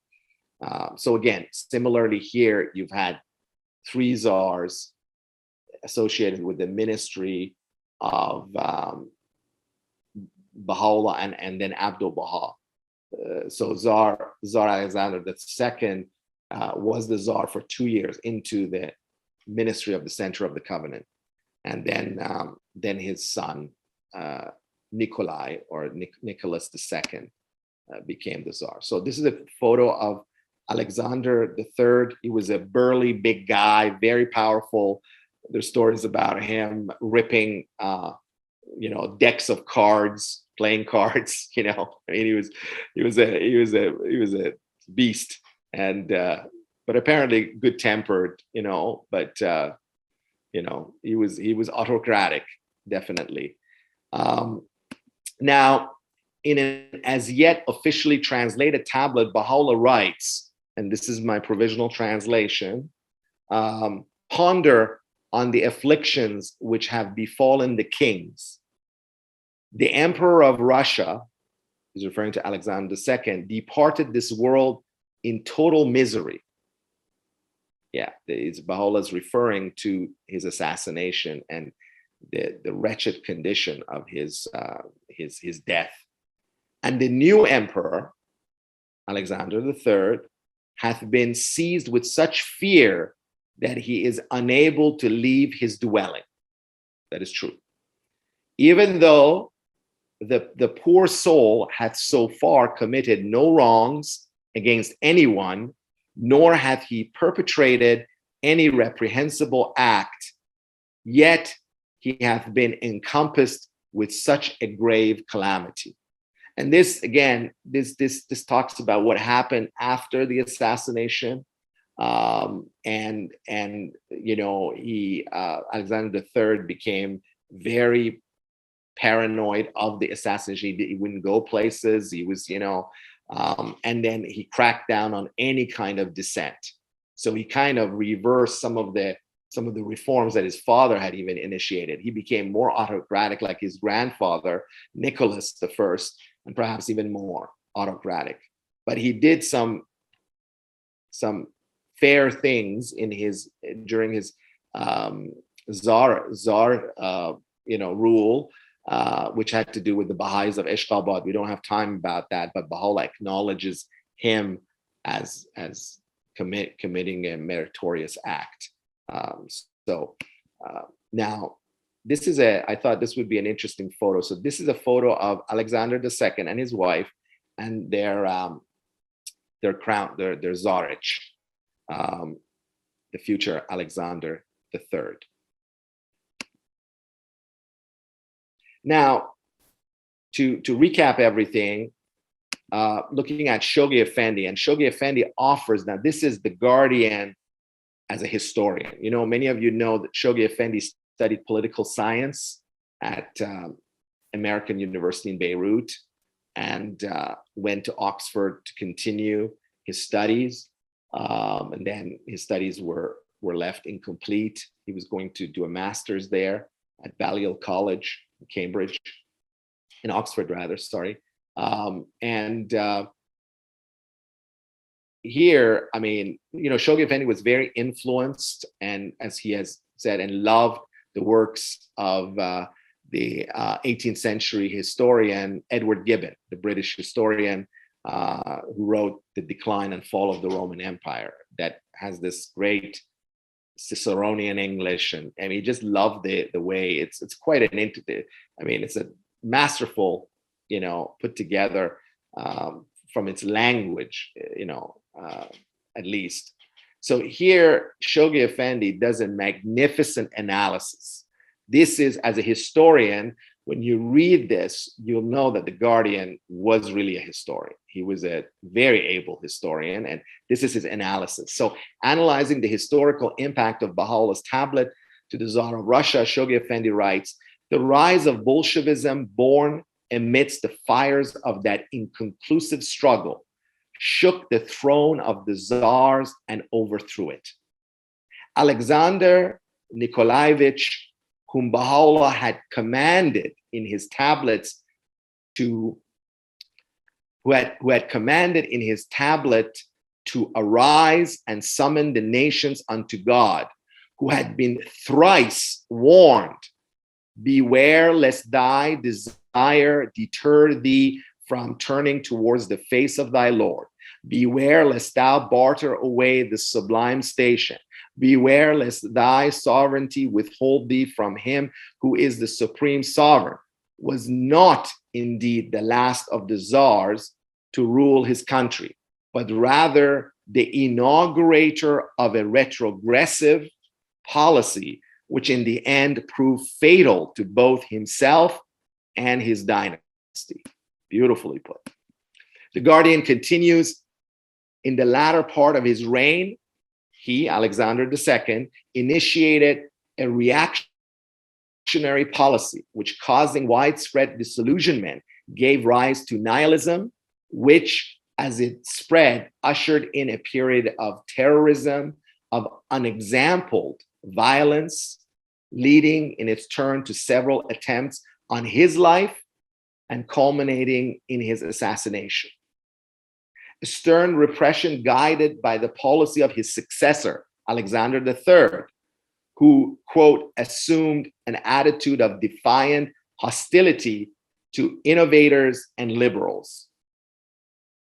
So again, similarly here, you've had 3 czars associated with the ministry of Baha'u'llah and then Abdul Baha. So Tsar Alexander II was the czar for 2 years into the ministry of the Center of the Covenant, and then his son Nikolai, or Nicholas II, became the czar. So this is a photo of Alexander III. He was a burly, big guy, very powerful. There's stories about him ripping, decks of cards, playing cards. I mean, he was a beast, and but apparently good-tempered. But he was autocratic, definitely. Now, in an as yet officially translated tablet, Baha'u'llah writes, and this is my provisional translation, ponder on the afflictions which have befallen the kings. The emperor of Russia, he's referring to Alexander II, departed this world in total misery. Yeah, Baha'u'llah's referring to his assassination and the wretched condition of his death. And the new emperor, Alexander III, hath been seized with such fear that he is unable to leave his dwelling. That is true. Even though the poor soul hath so far committed no wrongs against anyone, nor hath he perpetrated any reprehensible act, yet he hath been encompassed with such a grave calamity. And this, again, this talks about what happened after the assassination. And you know, Alexander III became very paranoid of the assassination. He wouldn't go places. He was, you know, and then he cracked down on any kind of dissent. So he kind of reversed some of the reforms that his father had even initiated. He became more autocratic, like his grandfather, Nicholas I, and perhaps even more autocratic. But he did some fair things in his during his czar you know, rule, which had to do with the Baha'is of Ashgabat. We don't have time about that, but Baha'u'llah acknowledges him as committing a meritorious act. Now, this is I thought this would be an interesting photo. So this is a photo of Alexander II and his wife and their crown, their czarich, the future Alexander III. Now, to recap everything, looking at Shoghi Effendi, and Shoghi Effendi offers, now this is the Guardian as a historian. You know, many of you know that Shoghi Effendi studied political science at American University in Beirut, and went to Oxford to continue his studies. And then his studies were left incomplete. He was going to do a master's there at Balliol College in Cambridge, in Oxford rather, sorry. Here, I mean, you know, Shoghi Effendi was very influenced, and as he has said, and loved the works of the 18th century historian Edward Gibbon, the British historian who wrote The Decline and Fall of the Roman Empire, that has this great Ciceronian English, and he just loved the way it's quite an I mean, it's a masterful, you know, put together from its language, you know, at least. So here, Shoghi Effendi does a magnificent analysis. This is, as a historian, when you read this, you'll know that the Guardian was really a historian. He was a very able historian, and this is his analysis. So, analyzing the historical impact of Baha'u'llah's tablet to the Tsar of Russia, Shoghi Effendi writes, the rise of Bolshevism born amidst the fires of that inconclusive struggle shook the throne of the Tsars and overthrew it. Alexander Nikolaevich, whom Baha'u'llah had commanded in his tablets who had commanded in his tablet to arise and summon the nations unto God, who had been thrice warned, beware lest thy desire deter thee from turning towards the face of thy Lord. Beware lest thou barter away the sublime station. Beware lest thy sovereignty withhold thee from him who is the supreme sovereign, was not indeed the last of the czars to rule his country, but rather the inaugurator of a retrogressive policy, which in the end proved fatal to both himself and his dynasty. Beautifully put. The Guardian continues, in the latter part of his reign, he, Alexander II, initiated a reactionary policy, which, causing widespread disillusionment, gave rise to nihilism, which, as it spread, ushered in a period of terrorism, of unexampled violence, leading in its turn to several attempts on his life and culminating in his assassination. A stern repression guided by the policy of his successor, Alexander III, who, quote, assumed an attitude of defiant hostility to innovators and liberals,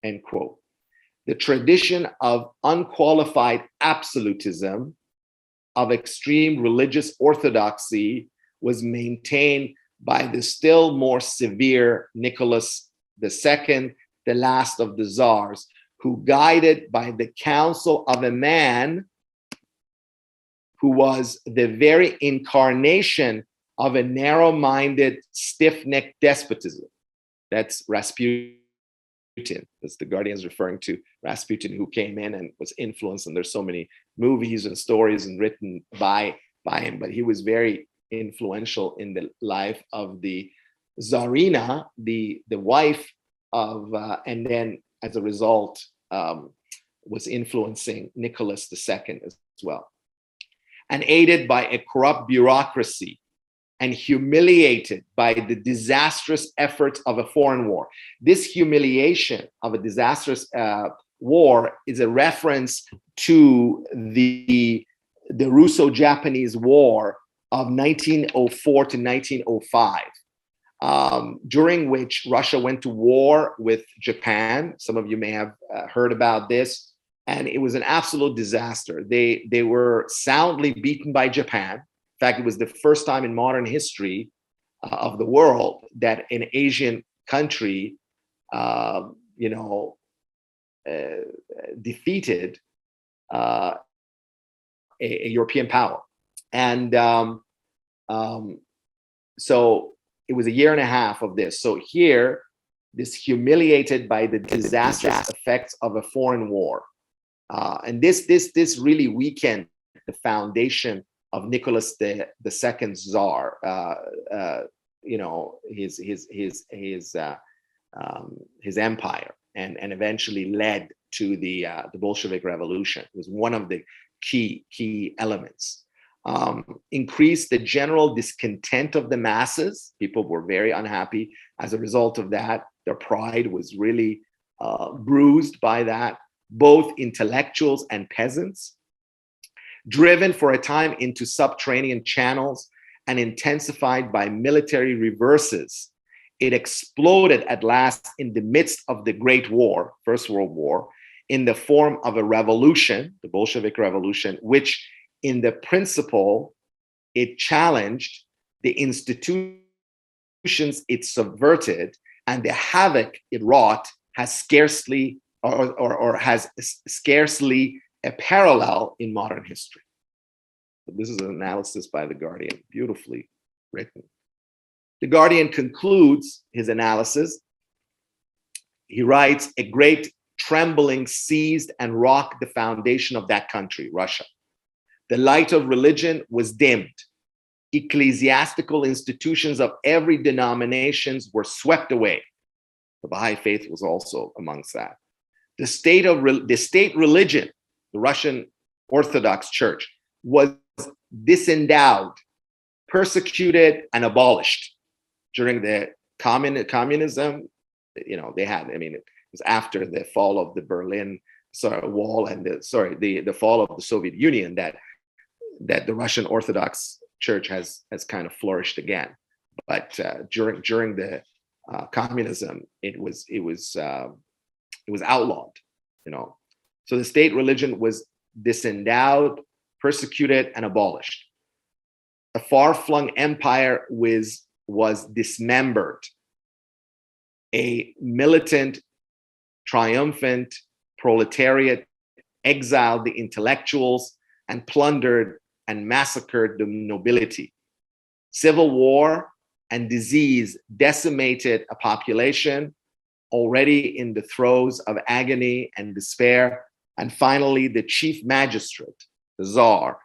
end quote. The tradition of unqualified absolutism, of extreme religious orthodoxy, was maintained by the still more severe Nicholas II, the last of the czars, who, guided by the counsel of a man who was the very incarnation of a narrow-minded, stiff-necked despotism, That's Rasputin. As the Guardian is referring to Rasputin, who came in and was influenced. And there's so many movies and stories and written by him, but he was very influential in the life of the Tsarina, the wife of, and then as a result, was influencing Nicholas II as well. And aided by a corrupt bureaucracy and humiliated by the disastrous efforts of a foreign war. This humiliation of a disastrous war is a reference to the Russo-Japanese War of 1904 to 1905. During which Russia went to war with Japan. Some of you may have heard about this, and it was an absolute disaster. They were soundly beaten by Japan. In fact, it was the first time in modern history of the world that an Asian country, defeated a European power, and so it was a year and a half of this. So here, this humiliated by the disastrous effects of a foreign war. And this really weakened the foundation of Nicholas II's Tsar, his empire, and eventually led to the Bolshevik Revolution. It was one of the key elements. Increased the general discontent of the masses. People were very unhappy as a result of that. Their pride was really bruised by that, both intellectuals and peasants. Driven for a time into subterranean channels and intensified by military reverses, it exploded at last in the midst of the Great War, First World War, in the form of a revolution, the Bolshevik Revolution, which in the principle, it challenged the institutions it subverted, and the havoc it wrought has scarcely a parallel in modern history. This is an analysis by The Guardian, beautifully written. The Guardian concludes his analysis. He writes, "A great trembling seized and rocked the foundation of that country, Russia. The light of religion was dimmed. Ecclesiastical institutions of every denomination were swept away." The Baha'i faith was also amongst that. The state religion, the Russian Orthodox Church, was disendowed, persecuted, and abolished. During the communism, they had, it was after the fall of the Berlin Wall and the fall of the Soviet Union that the Russian Orthodox Church has kind of flourished again. But during the communism, it was outlawed. So the state religion was disendowed, persecuted, and abolished. A far-flung empire was dismembered. A militant, triumphant proletariat exiled the intellectuals and plundered and massacred the nobility. Civil war and disease decimated a population already in the throes of agony and despair. And finally, the chief magistrate, the Tsar,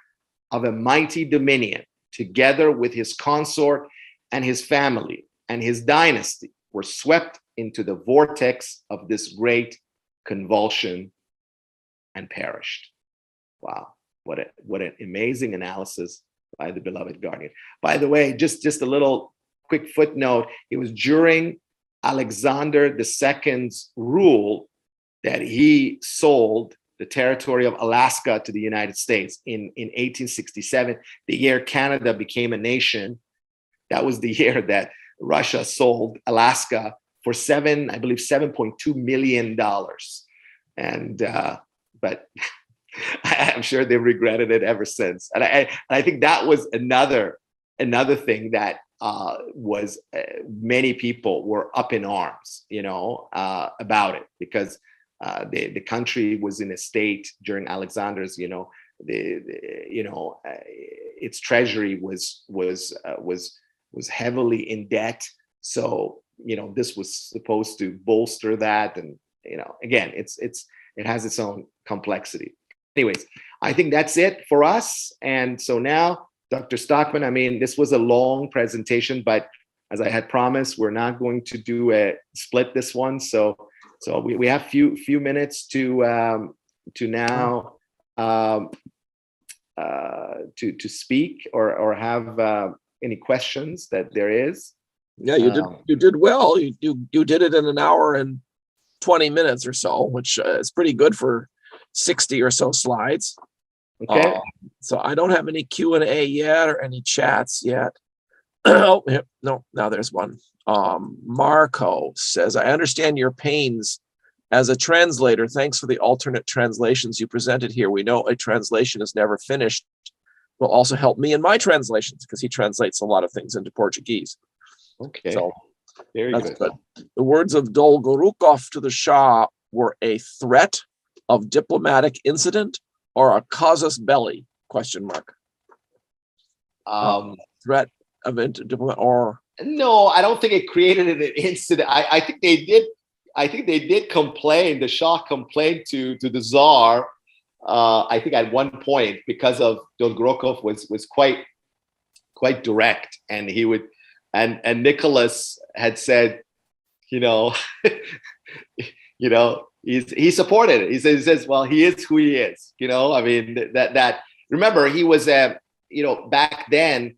of a mighty dominion, together with his consort and his family and his dynasty, were swept into the vortex of this great convulsion and perished. Wow, what an amazing analysis by the beloved Guardian. By the way, just a little quick footnote, it was during Alexander II's rule that he sold the territory of Alaska to the United States in 1867, the year Canada became a nation. That was the year that Russia sold Alaska for $7.2 million. And but I'm sure they've regretted it ever since. And I think that was another thing that was many people were up in arms, about it, because the country was in a state during Alexander's, its treasury was heavily in debt. So this was supposed to bolster that, and again, it has its own complexity. Anyways, I think that's it for us. And so now, Dr. Stockman, I mean, this was a long presentation, but as I had promised, we're not going to do a split this one. So we have few minutes to now to speak or have any questions that there is. Yeah, you did well. You did it in an hour and 20 minutes or so, which is pretty good for 60 or so slides. Okay. So I don't have any Q&A yet or any chats yet. Oh, no, now there's one. Marco says, I understand your pains as a translator. Thanks for the alternate translations you presented here. We know a translation is never finished. Will also help me in my translations because he translates a lot of things into Portuguese. Okay. So very that's good. The words of Dolgorukov to the Shah were a threat of diplomatic incident or a casus belli? ? Threat of diplomat or no, I don't think it created an incident. I think they did. I think they did complain. The Shah complained to the Tsar. I think at one point because of Dolgorukov was quite direct, and he would and Nicholas had said, he supported it. He says, well, he is who he is. I mean that remember he was back then.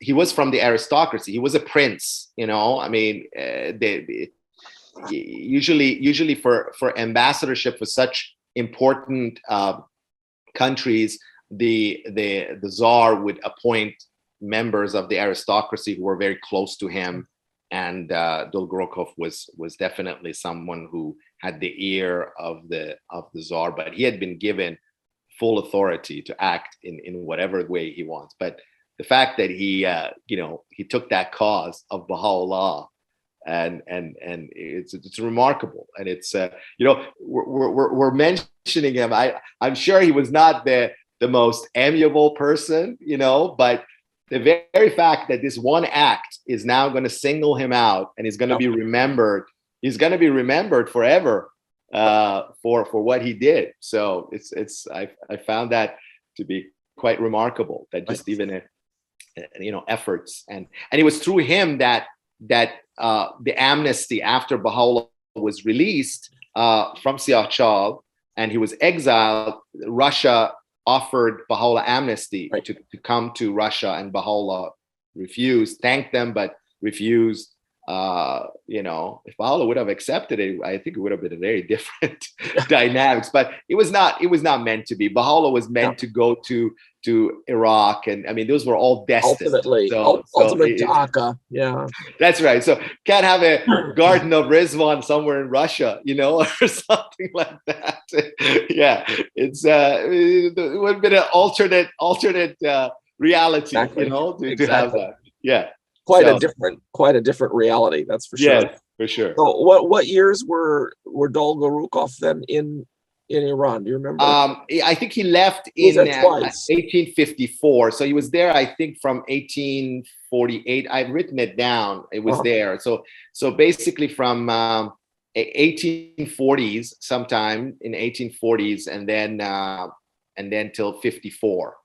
He was from the aristocracy. He was a prince. I mean, usually for ambassadorship for such important countries, the Tsar would appoint members of the aristocracy who were very close to him, and Dolgorukov was definitely someone who had the ear of the Tsar, but he had been given full authority to act in whatever way he wants. But the fact that he took that cause of Baha'u'llah, and it's remarkable, and it's we're mentioning him. I'm sure he was not the most amiable person, but the very fact that this one act is now going to single him out and is going to be remembered. He's going to be remembered forever for what he did. So I found that to be quite remarkable. That just even efforts, and it was through him that the amnesty after Baha'u'llah was released from Sialchal and he was exiled. Russia offered Baha'u'llah amnesty to come to Russia, and Baha'u'llah refused, thanked them, but refused. If Baha'u'llah would have accepted it, I think it would have been a very different dynamics, but it was not meant to be. Baha'u'llah was meant to go to Iraq, and I mean those were all destined. Ultimately to Akká. Yeah, that's right. So can't have a Garden of Rizwan somewhere in Russia, or something like that. Yeah, it would have been an alternate reality, exactly. To have that. Yeah. Quite a different reality, that's for sure. Yes, for sure. So what years were Dolgorukov then in Iran? Do you remember? I think he left in 1854. So he was there, I think, from 1848. I've written it down. It was there. So basically from 1840s, sometime in 1840s, and then till 54,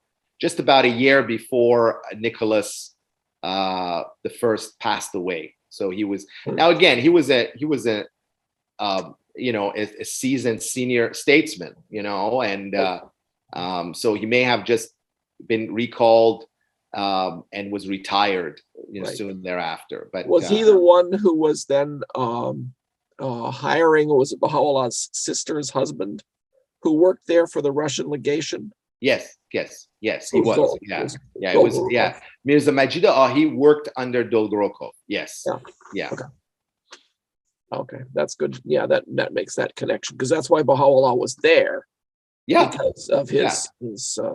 just about a year before Nicholas the first passed away. So he was now again he was a seasoned senior statesman, and so he may have just been recalled and was retired soon thereafter. But was he the one who was then hiring, or was it Baha'u'llah's sister's husband who worked there for the Russian legation? Yes, he was. It was. Yeah, Mirza Majid, he worked under Dolgorukov. Yes. Yeah. Okay, that's good. Yeah, that makes that connection, because that's why Baha'u'llah was there. Yeah, because of his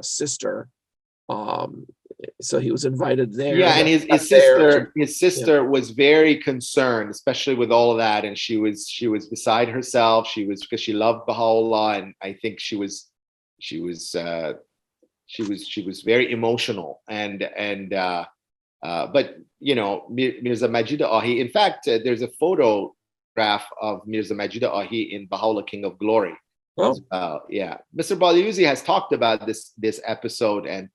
sister. So he was invited there. Yeah, and his sister was very concerned, especially with all of that, and she was beside herself. She was, because she loved Baha'u'llah, and I think she was very emotional, and But Mirza Majid Ahi. In fact, there's a photograph of Mirza Majid Ahi in Baha'u'lláh, King of Glory. Oh, yeah. Mr. Baliuzi has talked about this episode, and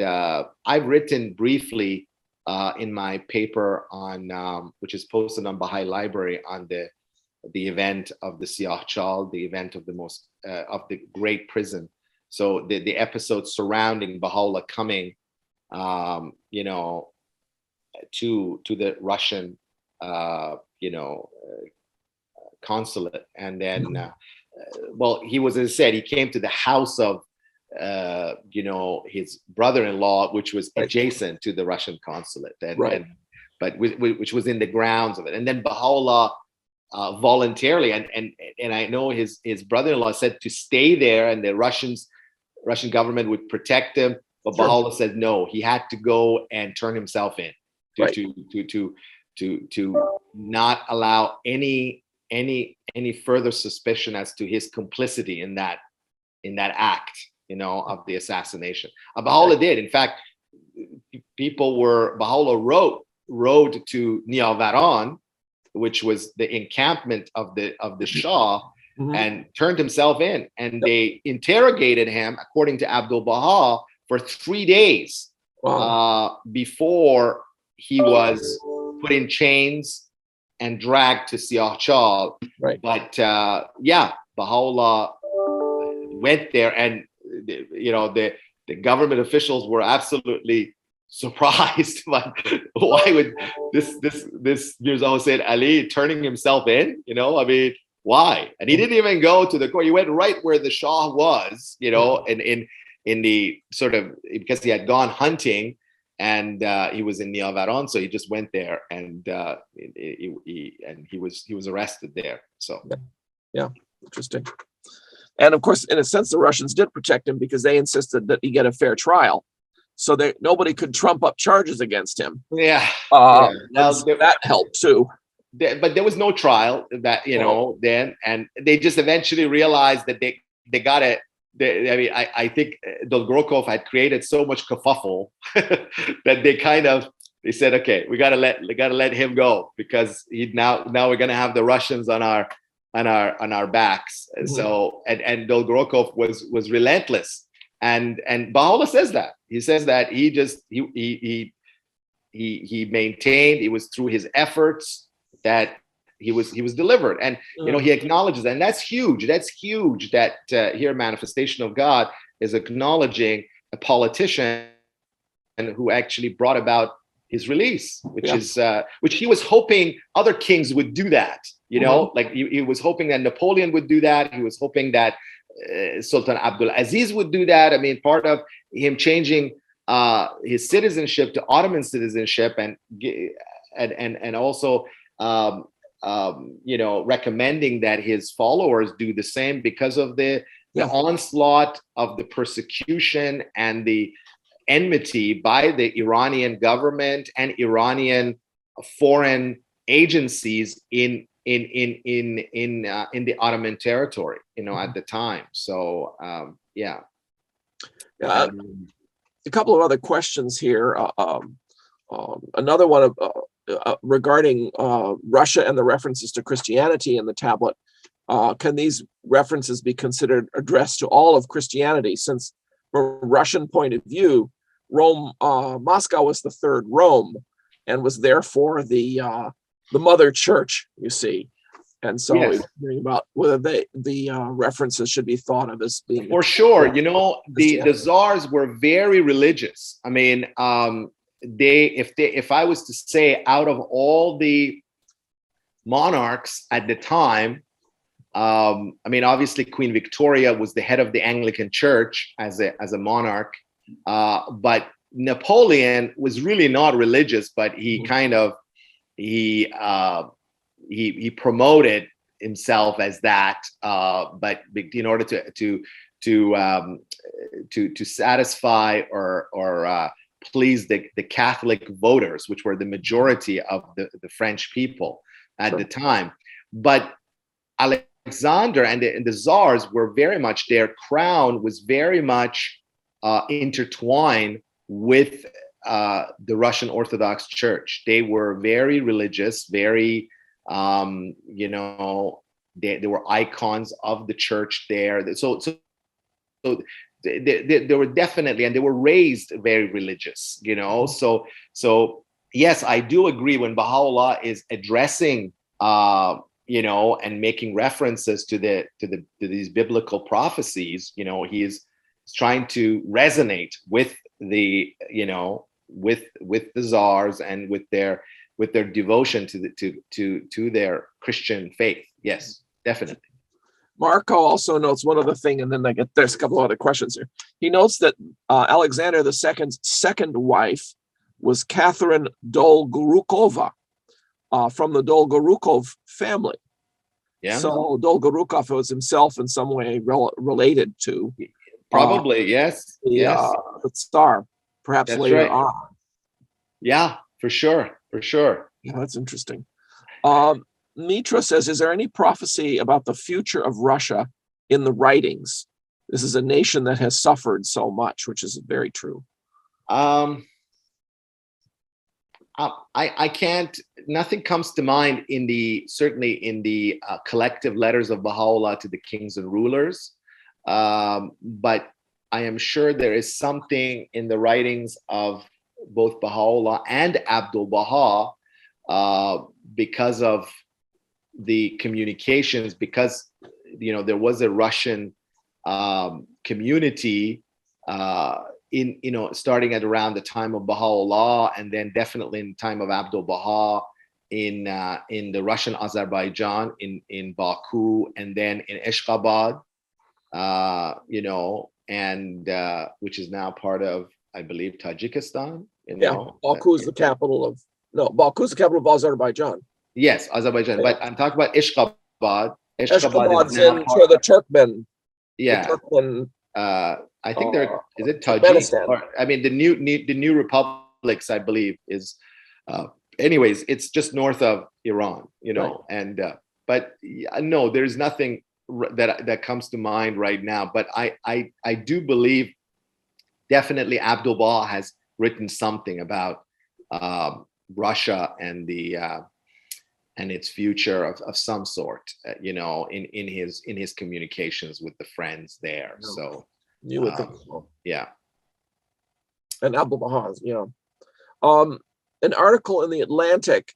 I've written briefly in my paper on which is posted on Baha'i Library on the event of the Siyah Chal, the event of of the Great Prison. So the episode surrounding Baha'u'lláh coming, to the Russian, consulate, and then, well, he was, as I said, he came to the house of, his brother-in-law, which was adjacent to the Russian consulate, but which was in the grounds of it, and then Baha'u'lláh voluntarily, and I know his brother-in-law said to stay there, and the Russian government would protect him, but Baha'u'lláh said no, he had to go and turn himself in to not allow any further suspicion as to his complicity in that act, of the assassination. Baha'u'lláh did. In fact, Baha'u'lláh rode to Niavaran, which was the encampment of the Shah, and turned himself in, and they interrogated him, according to Abdul Baha, for 3 days before he was put in chains and dragged to Siyah Chal. But Baha'u'lláh went there, and the government officials were absolutely surprised. But why would this Mirza Hussain Ali turning himself in? I mean, why? And he didn't even go to the court. He went right where the Shah was, in the sort of, because he had gone hunting, and he was in Niavaran, so he just went there, and he was arrested there. So interesting. And of course, in a sense, the Russians did protect him, because they insisted that he get a fair trial, so that nobody could trump up charges against him. Well, that helped too. But there was no trial that then, and they just eventually realized that they got it. I think Dolgorukov had created so much kerfuffle that they said, okay, we gotta let him go, because now we're gonna have the Russians on our backs. So and Dolgorukov was relentless, and Baha'u'lláh says that. He says that he maintained, it was through his efforts that he was delivered, and he acknowledges that, and that's huge that here manifestation of God is acknowledging a politician who actually brought about his release, which he was hoping other kings would do that, like he was hoping that Napoleon would do that. He was hoping that Sultan Abdul Aziz would do that. I mean, part of him changing his citizenship to Ottoman citizenship, and also recommending that his followers do the same, because of the onslaught of the persecution and the enmity by the Iranian government and Iranian foreign agencies in the Ottoman territory, at the time. So a couple of other questions here. Another one regarding Russia and the references to Christianity in the tablet. Can these references be considered addressed to all of Christianity, since from a Russian point of view, Moscow was the third Rome, and was therefore the mother church, you see. And so wondering about whether the references should be thought of as being, for sure. The czars were very religious. I mean, if I was to say, out of all the monarchs at the time, I mean, obviously Queen Victoria was the head of the Anglican Church as a monarch, but Napoleon was really not religious, but he he promoted himself as that, but in order to satisfy or please the Catholic voters, which were the majority of the French people at the time. But Alexander and the czars were very much, their crown was very much intertwined with the Russian Orthodox Church. They were very religious, very, you know, they were icons of the church there. So they were definitely, and they were raised very religious, you know. So yes, I do agree when Baha'u'llah is addressing, you know, and making references to these biblical prophecies, you know, he is trying to resonate with the, you know, with the czars and with their devotion to their Christian faith. Yes, definitely. Marco also notes one other thing, and then there's a couple of other questions here. He notes that Alexander II's second wife was Catherine Dolgorukova from the Dolgorukov family. Yeah. So Dolgorukov was himself in some way related to probably yes. The Tsar, perhaps that's later right. on. Yeah, for sure. Yeah, that's interesting. Mitra says, is there any prophecy about the future of Russia in the writings? This is a nation that has suffered so much, which is very true. I can't, nothing comes to mind certainly in the collective letters of Baha'u'llah to the kings and rulers. But I am sure there is something in the writings of both Baha'u'llah and Abdul Baha, because of the communications, because, you know, there was a Russian community in, you know, starting at around the time of Baha'u'llah, and then definitely in the time of Abdul Baha in the Russian Azerbaijan, in Baku, and then in Ashgabat, you know, and which is now part of, I believe, Tajikistan. You know? Baku's the capital of Azerbaijan. Yes, Azerbaijan. Yeah. But I'm talking about Ashgabat. Ashgabat's in for the Turkmen. Yeah. The Turkmen, I think is it Tajik? Or, I mean, the new republics, I believe, is. Anyways, it's just north of Iran, you know, right. And but no, there's nothing that comes to mind right now. But I do believe definitely Abdul Baha has written something about Russia and the and its future of some sort, you know, in his communications with the friends there. No. So you would think so. Yeah. And Abdul Baha, you know, an article in the Atlantic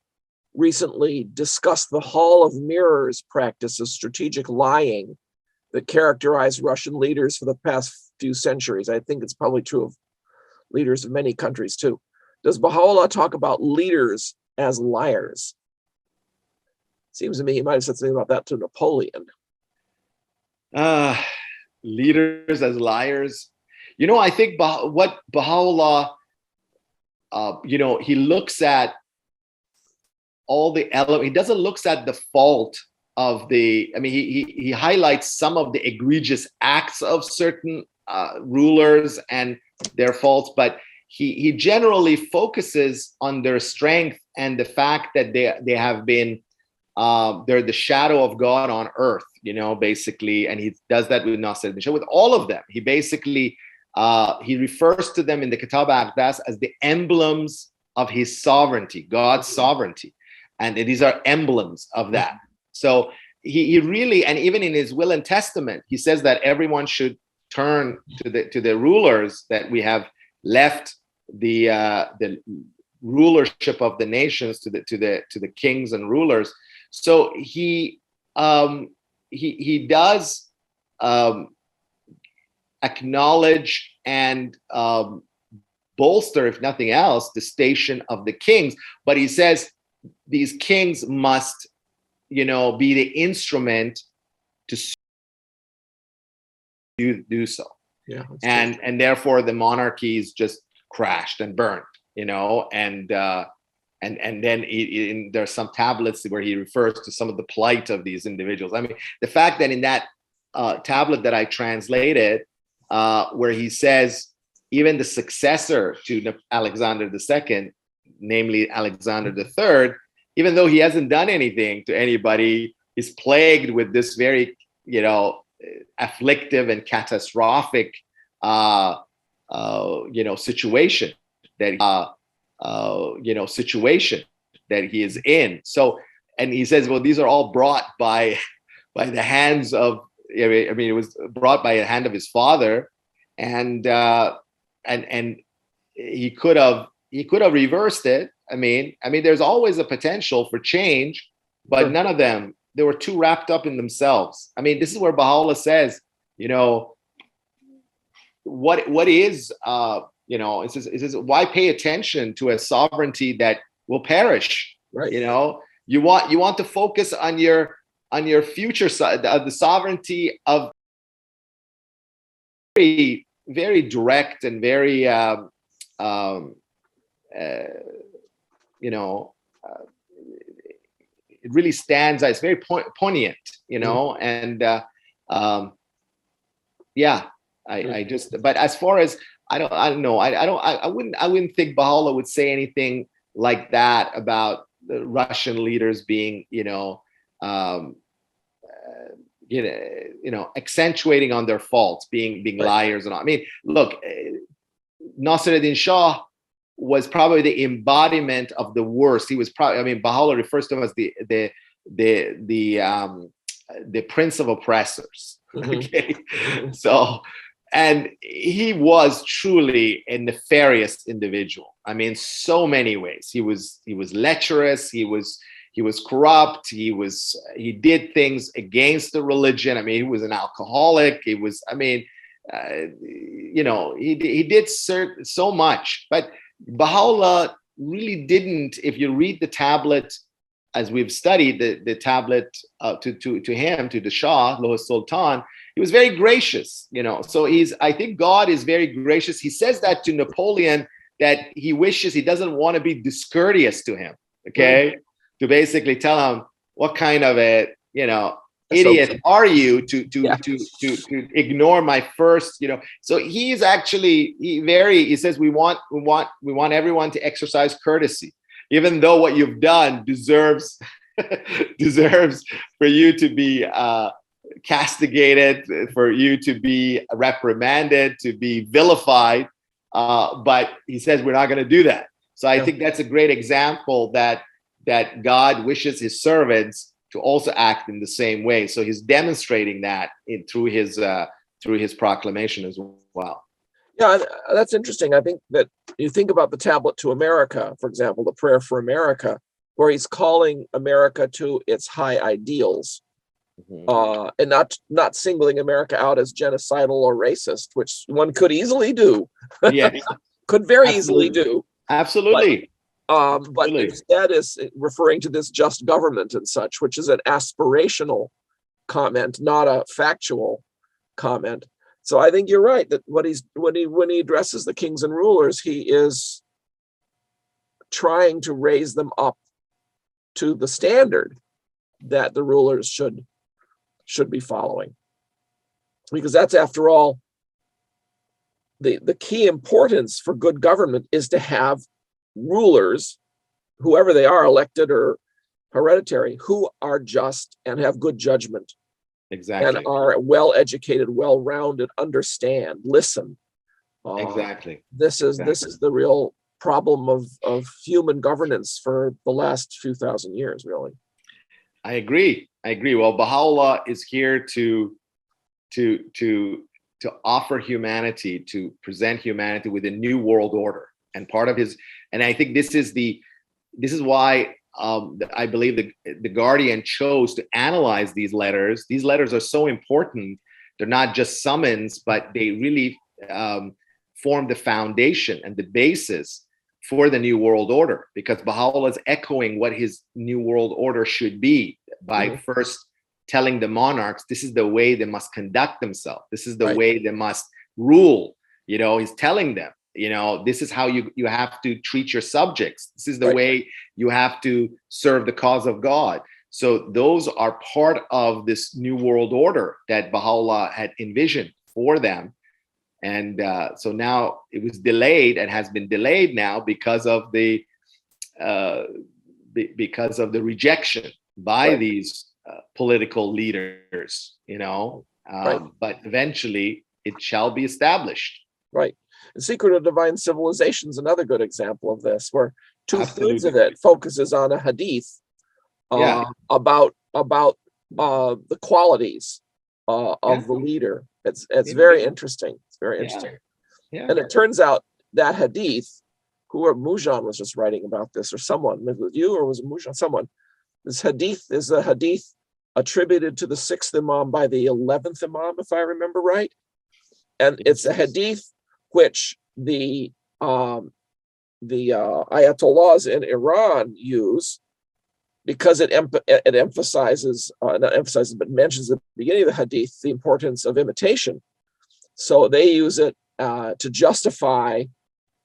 recently discussed the Hall of Mirrors practice of strategic lying that characterized Russian leaders for the past few centuries. I think it's probably true of leaders of many countries too. Does Baha'u'llah talk about leaders as liars? Seems to me he might have said something about that to Napoleon. Leaders as liars. You know, I think what Baha'u'llah, you know, he looks at all the elements. He doesn't look at the fault of the, I mean, he highlights some of the egregious acts of certain rulers and their faults, but he generally focuses on their strength and the fact that they have been, they're the shadow of God on earth, you know, basically. And he does that with Nasser al-Din Shah, with all of them. He basically, he refers to them in the Kitab al-Aqdas as the emblems of his sovereignty, God's sovereignty. And these are emblems of that. So he really, and even in his will and testament, he says that everyone should turn to the rulers, that we have left the rulership of the nations to the kings and rulers. So he does acknowledge and bolster, if nothing else, the station of the kings. But he says these kings must, you know, be the instrument to do so. Yeah, and therefore the monarchies just crashed and burned, you know, and then there's some tablets where he refers to some of the plight of these individuals. I mean, the fact that in that tablet that I translated, where he says even the successor to Alexander II, namely Alexander III, even though he hasn't done anything to anybody, is plagued with this very, you know, afflictive and catastrophic, you know, situation. that situation that he is in. So, and he says, well, these are all brought by the hands of, it was brought by the hand of his father, and he could have reversed it. I mean, there's always a potential for change, but none of them, they were too wrapped up in themselves. I mean, this is where Baha'u'llah says, what is, it says, why pay attention to a sovereignty that will perish? Right. You want to focus on your future side, of the sovereignty of very, very direct and very, it really stands out. It's very poignant, and I just, but as far as, I don't know. I wouldn't think Baha'u'llah would say anything like that about the Russian leaders being, accentuating on their faults, being liars and all. I mean, look, Nasruddin Shah was probably the embodiment of the worst. He was probably, Baha'u'llah refers to him as the prince of oppressors. Okay, so. And he was truly a nefarious individual. So many ways. He was lecherous. He was corrupt. He did things against the religion. He was an alcoholic. He was. He did so much. But Baha'u'llah really didn't. If you read the tablet, as we've studied the tablet to him, to the Shah, Loh Sultan. He was very gracious, so I think God is very gracious. He says that to Napoleon, that he doesn't want to be discourteous to him, okay? To basically tell him, what kind of a, idiot are you to ignore my first, So he's actually, he says, we want everyone to exercise courtesy, even though what you've done deserves for you to be, castigated, for you to be reprimanded, to be vilified, but he says we're not going to do that. So I think that's a great example that God wishes his servants to also act in the same way. So he's demonstrating that through his proclamation as well. Yeah, that's interesting. I think that you think about the tablet to America, for example, the prayer for America, where he's calling America to its high ideals. And not singling America out as genocidal or racist, which one could easily do. Yes, could very easily do. Absolutely. But instead is referring to this just government and such, which is an aspirational comment, not a factual comment. So I think you're right that when he addresses the kings and rulers, he is trying to raise them up to the standard that the rulers should be following, because that's, after all, the key importance for good government is to have rulers, whoever they are, elected or hereditary, who are just and have good judgment. Exactly. And are well educated, well rounded, understand, listen. Exactly. This is the real problem of human governance for the last few thousand years, really. I agree. Well, Baha'u'llah is here to offer humanity, to present humanity with a new world order, and part of his. And I think this is why I believe the Guardian chose to analyze these letters. These letters are so important. They're not just summons, but they really form the foundation and the basis for the new world order, because Baha'u'llah is echoing what his new world order should be by first telling the monarchs this is the way they must conduct themselves. This is the way they must rule. He's telling them, this is how you have to treat your subjects. This is the way you have to serve the cause of God. So those are part of this new world order that Baha'u'llah had envisioned for them. And so now it was delayed and has been delayed now because of the rejection by these political leaders, but eventually it shall be established. Right. The Secret of Divine Civilization is another good example of this, where 2/3 Absolutely. of it focuses on a hadith Yeah. about the qualities Yeah. of the leader. It's Yeah. very interesting. It's very Yeah. interesting. Yeah. And it turns out that hadith, Mujan was just writing about this, or someone, was it you or was it Mujan? Someone. This hadith is a hadith attributed to the 6th Imam by the 11th Imam, if I remember right. And it's a hadith which the Ayatollahs in Iran use because it emphasizes, not emphasizes, but mentions at the beginning of the hadith the importance of imitation. So they use it to justify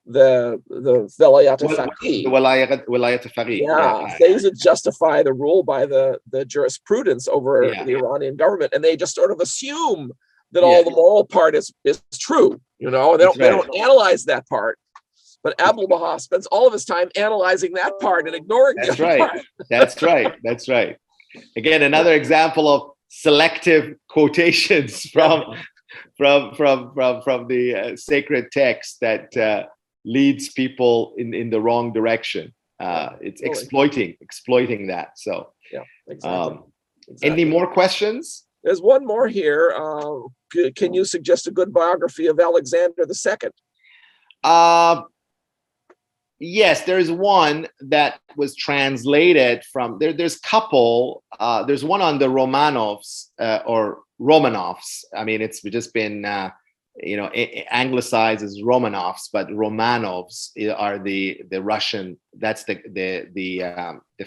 the Velayat al-Faqih. The Walayat al-Faqih. Yeah, they use it to justify the rule by the jurisprudence over Yeah. the Iranian government, and they just sort of assume that Yeah. all the moral part is true. You know, they don't analyze that part. But Abdul Baha spends all of his time analyzing that part and ignoring the other part. That's right. That's right. Again, another example of selective quotations from the sacred text that leads people in the wrong direction. It's exploiting that. So yeah, exactly. Any more questions? There's one more here. Can you suggest a good biography of Alexander II? Yes, there's one that was translated from there's couple. There's one on the Romanovs or Romanovs. I mean, it's just been anglicized as Romanovs, but Romanovs are the Russian. That's the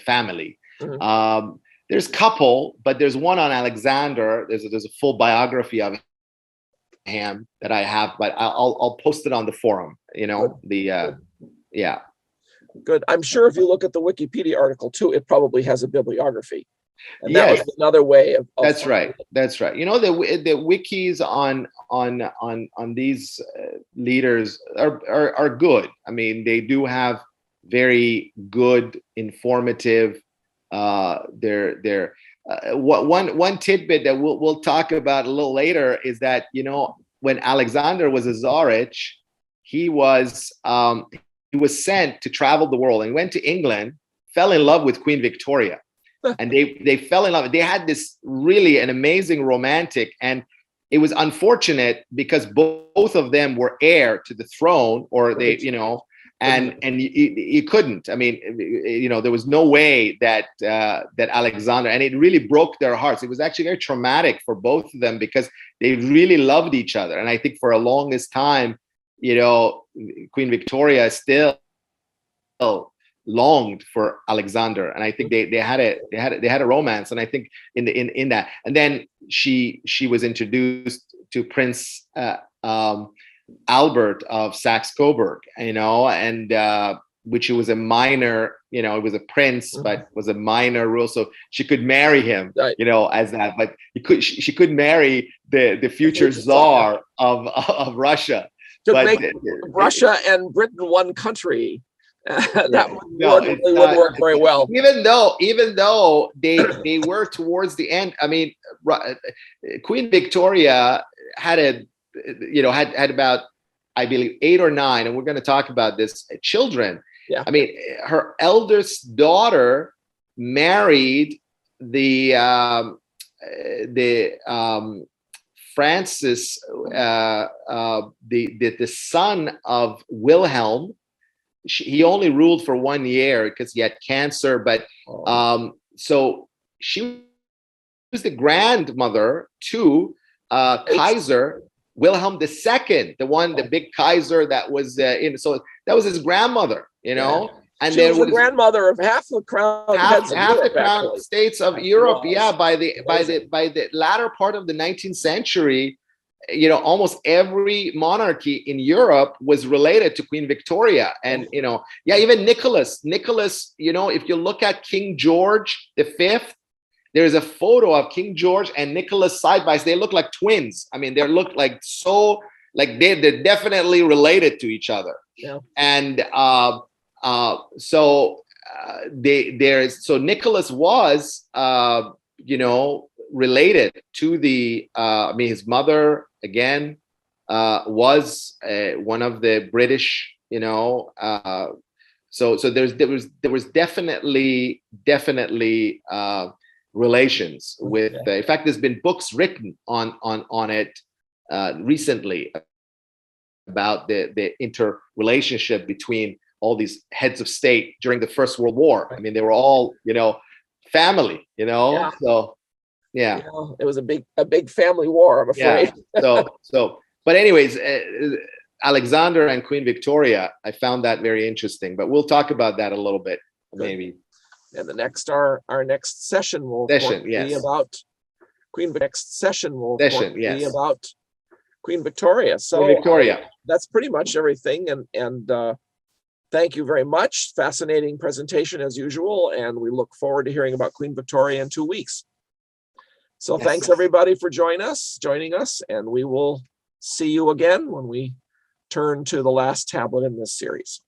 family. Mm-hmm. There's couple, but there's one on Alexander. There's a full biography of him that I have, but I'll post it on the forum. Yeah. Good. I'm sure if you look at the Wikipedia article too, it probably has a bibliography. And yes. That was another way of That's right. That's right. You know, the wikis on these leaders are good. I mean, they do have very good, informative. One tidbit that we'll talk about a little later is that, when Alexander was a Tsarich, he was sent to travel the world and went to England, fell in love with Queen Victoria. And they fell in love. They had this really an amazing romantic, and it was unfortunate because both of them were heir to the throne, or they, and you couldn't. I mean, there was no way that Alexander, and it really broke their hearts. It was actually very traumatic for both of them because they really loved each other. And I think for a longest time, Queen Victoria still longed for Alexander, and I think they had a romance, and I think in that, and then she was introduced to Prince Albert of Saxe-Coburg, and which was a minor, it was a prince, but was a minor rule, so she could marry him, as that, but she could marry the future Tsar of Russia. To make Russia and Britain one country. That wouldn't work very well. Even though they were towards the end. I mean, Queen Victoria had about, I believe, 8 or 9, and we're going to talk about this, children. Yeah. I mean, her eldest daughter married the Francis, the son of Wilhelm. He only ruled for 1 year because he had cancer, but so she was the grandmother to Kaiser Wilhelm II, the big Kaiser that was so that was his grandmother, And she was the grandmother of half the crown states of Europe. Yeah, by the latter part of the 19th century. Almost every monarchy in Europe was related to Queen Victoria. And, even Nicholas, if you look at King George V, there's a photo of King George and Nicholas side by side. They look like twins. I mean, they look like they're definitely related to each other. Yeah. And so Nicholas was, related to his mother again, was one of the British, so there was definitely relations with. In fact, there's been books written on it recently about the interrelationship between all these heads of state during the First World War. I mean, they were all, family, so yeah. It was a big family war, I'm afraid. But anyways, Alexander and Queen Victoria, I found that very interesting, but we'll talk about that a little bit, maybe. And our next session will be about Queen. Next session will be about Queen Victoria. So Queen Victoria. That's pretty much everything. And thank you very much. Fascinating presentation as usual. And we look forward to hearing about Queen Victoria in 2 weeks. So thanks everybody for joining us. And we will see you again when we turn to the last tablet in this series.